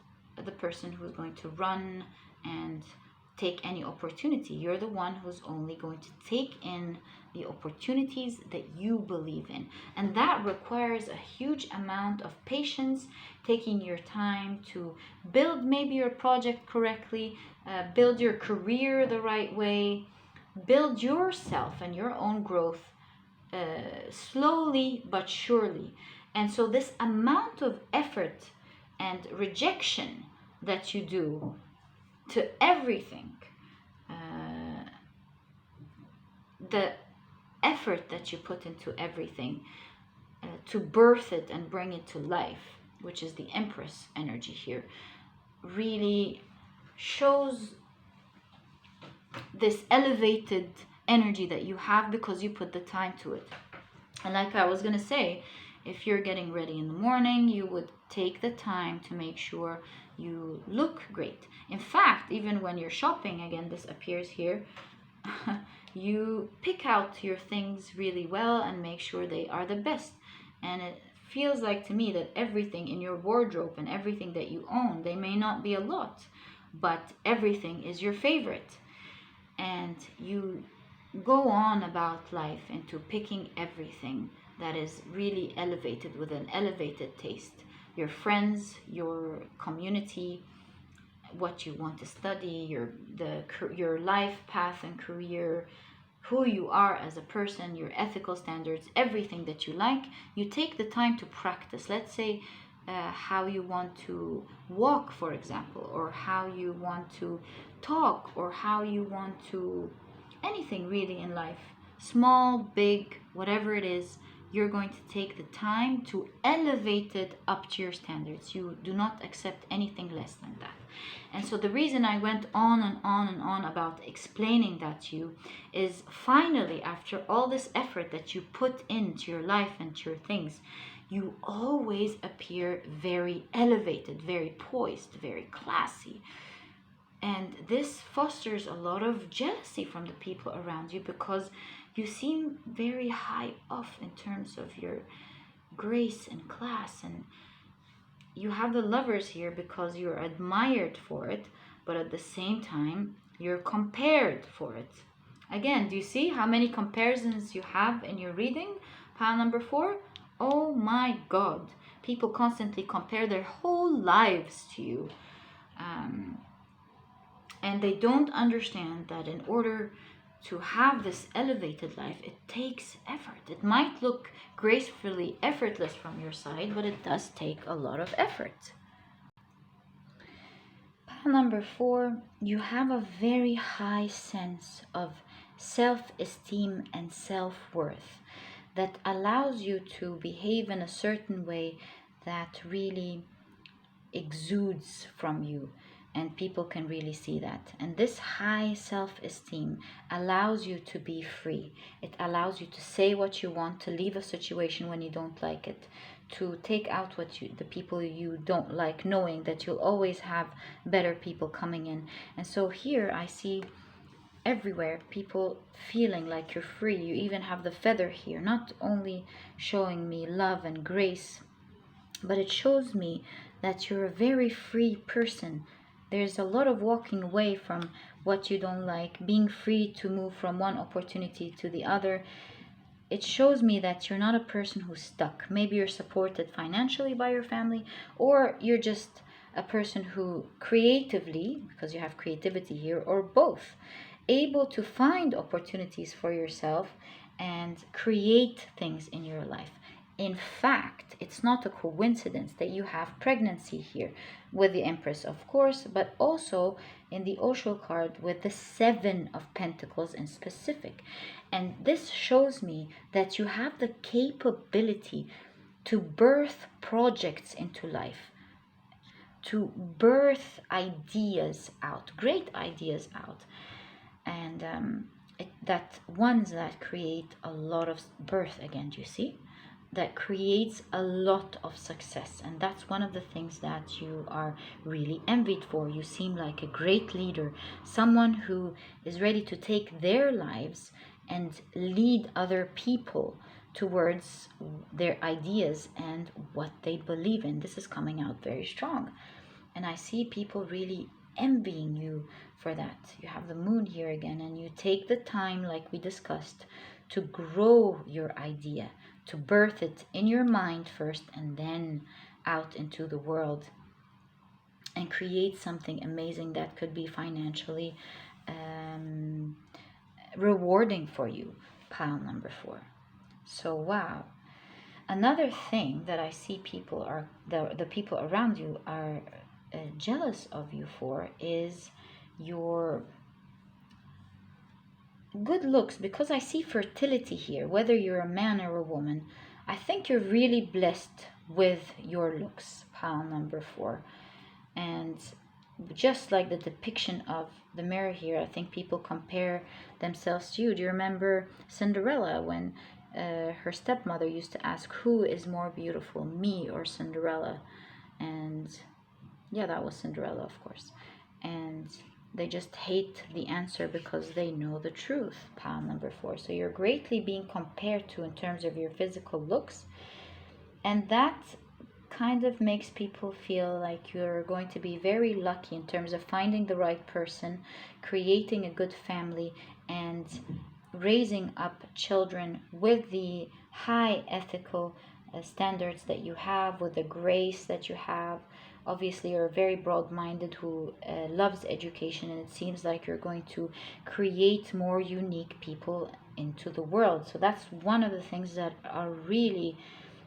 the person who's going to run and take any opportunity. You're the one who's only going to take in the opportunities that you believe in. And that requires a huge amount of patience, taking your time to build maybe your project correctly, build your career the right way, build yourself and your own growth slowly but surely. And so this amount of effort and rejection that you do to everything, the effort that you put into everything to birth it and bring it to life, which is the Empress energy here, really shows this elevated energy that you have because you put the time to it. And like I was going to say, if you're getting ready in the morning, you would take the time to make sure you look great. In fact, even when you're shopping, again, this appears here, you pick out your things really well and make sure they are the best. And it feels like to me that everything in your wardrobe and everything that you own, they may not be a lot, but everything is your favorite. And you go on about life into picking everything that is really elevated with an elevated taste. Your friends, your community, what you want to study, your life path and career, who you are as a person, your ethical standards, everything that you like, you take the time to practice. Let's say how you want to walk, for example, or how you want to talk, or how you want to anything really in life, small, big, whatever it is, you're going to take the time to elevate it up to your standards. You do not accept anything less than that. And so the reason I went on and on and on about explaining that to you is finally, after all this effort that you put into your life and to your things, you always appear very elevated, very poised, very classy. And this fosters a lot of jealousy from the people around you because you seem very high off in terms of your grace and class. And you have the lovers here because you're admired for it, but at the same time, you're compared for it. Again, do you see how many comparisons you have in your reading? Pile number 4. Oh my God. People constantly compare their whole lives to you. And they don't understand that in order to have this elevated life, it takes effort. It might look gracefully effortless from your side, but it does take a lot of effort. Pile number 4, you have a very high sense of self-esteem and self-worth that allows you to behave in a certain way that really exudes from you. And people can really see that. And this high self-esteem allows you to be free. It allows you to say what you want, to leave a situation when you don't like it, to take out the people you don't like, knowing that you'll always have better people coming in. And so here I see everywhere people feeling like you're free. You even have the feather here, not only showing me love and grace, but it shows me that you're a very free person. There's a lot of walking away from what you don't like, being free to move from one opportunity to the other. It shows me that you're not a person who's stuck. Maybe you're supported financially by your family, or you're just a person who creatively, because you have creativity here, or both, able to find opportunities for yourself and create things in your life. In fact, it's not a coincidence that you have pregnancy here with the Empress, of course, but also in the Osho card with the 7 of Pentacles in specific. And this shows me that you have the capability to birth projects into life, to birth ideas out, great ideas out, and that ones that create a lot of birth again, do you see? That creates a lot of success. And that's one of the things that you are really envied for. You seem like a great leader, someone who is ready to take their lives and lead other people towards their ideas and what they believe in. This is coming out very strong. And I see people really envying you for that. You have the moon here again, and you take the time, like we discussed, to grow your idea, to birth it in your mind first and then out into the world, and create something amazing that could be financially rewarding for you. Pile number 4. So wow. Another thing that I see people are, the people around you are jealous of you for is your good looks, because I see fertility here. Whether you're a man or a woman, I think you're really blessed with your looks. Pile number 4. And just like the depiction of the mirror here, I think people compare themselves to you. Do you remember Cinderella when her stepmother used to ask, who is more beautiful, me or Cinderella? And yeah, that was Cinderella, of course. And they just hate the answer because they know the truth. Pile number 4. So you're greatly being compared to in terms of your physical looks. And that kind of makes people feel like you're going to be very lucky in terms of finding the right person, creating a good family, and raising up children with the high ethical standards that you have, with the grace that you have. Obviously, you're very broad-minded who loves education, and it seems like you're going to create more unique people into the world. So that's one of the things that are really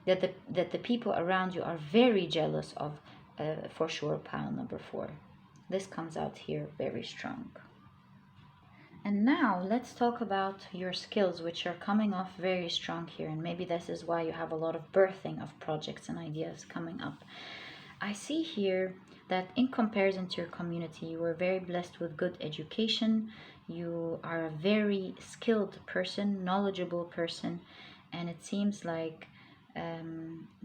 that the people around you are very jealous of, for sure. Pile number 4. This comes out here very strong. And now let's talk about your skills, which are coming off very strong here. And maybe this is why you have a lot of birthing of projects and ideas coming up. I see here that in comparison to your community, you are very blessed with good education. You are a very skilled person, knowledgeable person. And it seems like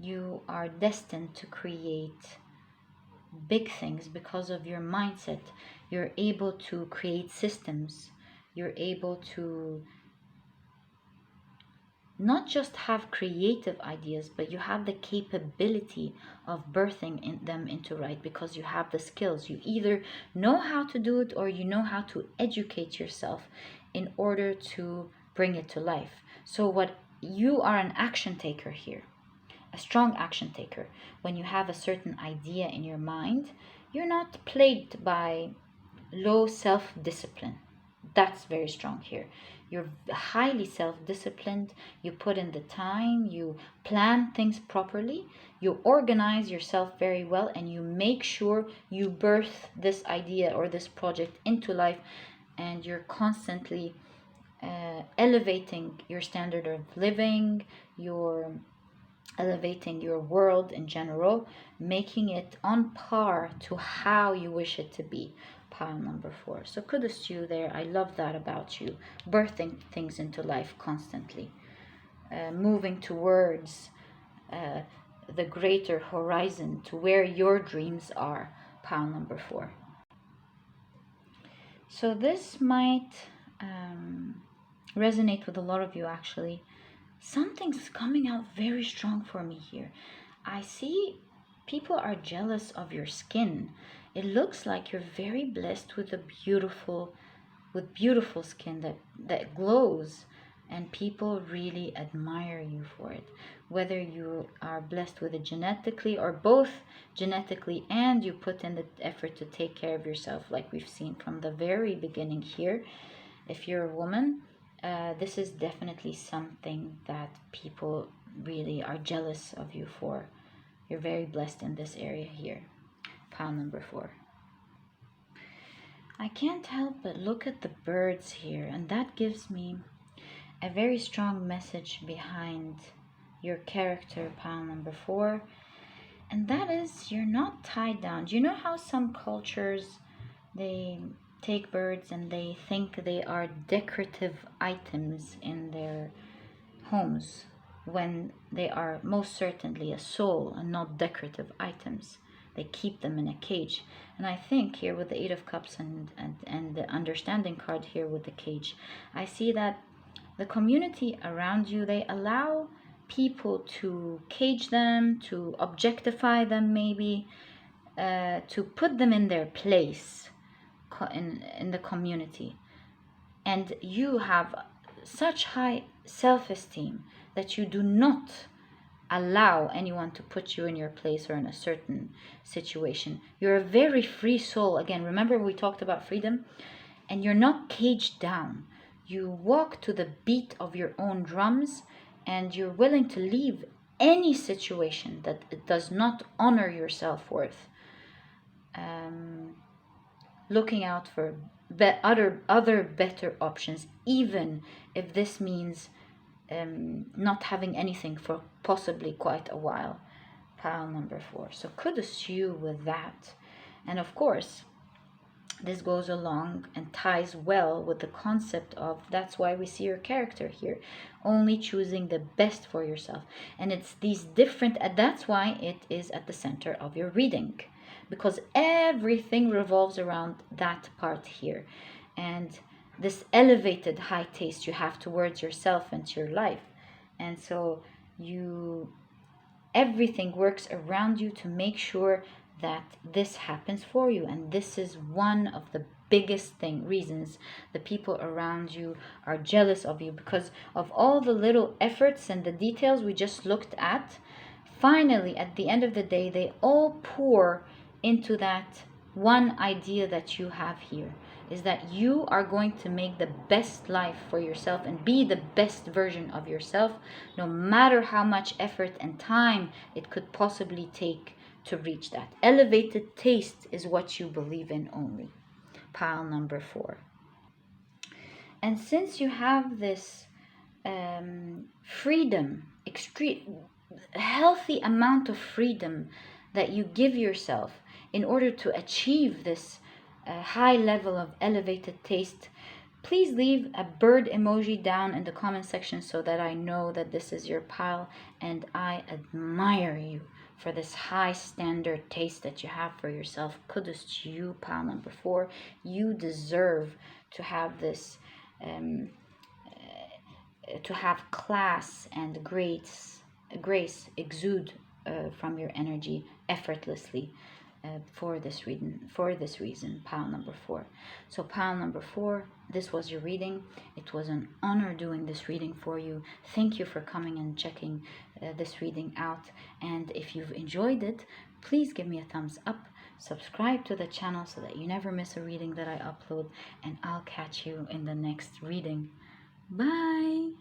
you are destined to create big things because of your mindset. You're able to create systems. You're able to not just have creative ideas, but you have the capability of birthing them into right because you have the skills. You either know how to do it or you know how to educate yourself in order to bring it to life. So what you are an action taker here, a strong action taker. When you have a certain idea in your mind, you're not plagued by low self-discipline. That's very strong here. You're highly self-disciplined. You put in the time, you plan things properly, you organize yourself very well, and you make sure you birth this idea or this project into life, and you're constantly elevating your standard of living, you're elevating your world in general, making it on par to how you wish it to be. Pile number 4. So kudos to you there. I love that about you. Birthing things into life constantly. Moving towards the greater horizon to where your dreams are. Pile number 4. So this might resonate with a lot of you actually. Something's coming out very strong for me here. I see people are jealous of your skin. It looks like you're very blessed with beautiful skin that glows, and people really admire you for it. Whether you are blessed with it genetically or both genetically, and you put in the effort to take care of yourself, like we've seen from the very beginning here. If you're a woman, this is definitely something that people really are jealous of you for. You're very blessed in this area here. Pile number 4. I can't help but look at the birds here, and that gives me a very strong message behind your character. Pile number 4. And that is, you're not tied down. Do you know how some cultures, they take birds and they think they are decorative items in their homes, when they are most certainly a soul and not decorative items? They keep them in a cage. And I think here with the 8 of Cups and the understanding card here with the cage, I see that the community around you, they allow people to cage them, to objectify them maybe, to put them in their place in the community. And you have such high self-esteem that you do not allow anyone to put you in your place or in a certain situation. You're a very free soul. Again, remember we talked about freedom? And you're not caged down. You walk to the beat of your own drums, and you're willing to leave any situation that it does not honor your self-worth. Looking out for other better options, even if this means not having anything for possibly quite a while. Pile number 4. So kudos to you with that. And of course, this goes along and ties well with the concept of, that's why we see your character here, only choosing the best for yourself. And it's these different, that's why it is at the center of your reading, because everything revolves around that part here. And this elevated high taste you have towards yourself and to your life. And so everything works around you to make sure that this happens for you. And this is one of the biggest reasons the people around you are jealous of you, because of all the little efforts and the details we just looked at. Finally, at the end of the day, they all pour into that one idea that you have here, is that you are going to make the best life for yourself and be the best version of yourself, no matter how much effort and time it could possibly take to reach that. Elevated taste is what you believe in only. Pile number 4. And since you have this freedom, extreme, healthy amount of freedom that you give yourself in order to achieve this high level of elevated taste, please leave a bird emoji down in the comment section so that I know that this is your pile, and I admire you for this high standard taste that you have for yourself. Kudos to you, pile number 4. You deserve to have this to have class and grace exude from your energy effortlessly for this reason, pile number 4. So pile number 4, this was your reading. It was an honor doing this reading for you. Thank you for coming and checking this reading out. And if you've enjoyed it, please give me a thumbs up. Subscribe to the channel so that you never miss a reading that I upload. And I'll catch you in the next reading. Bye.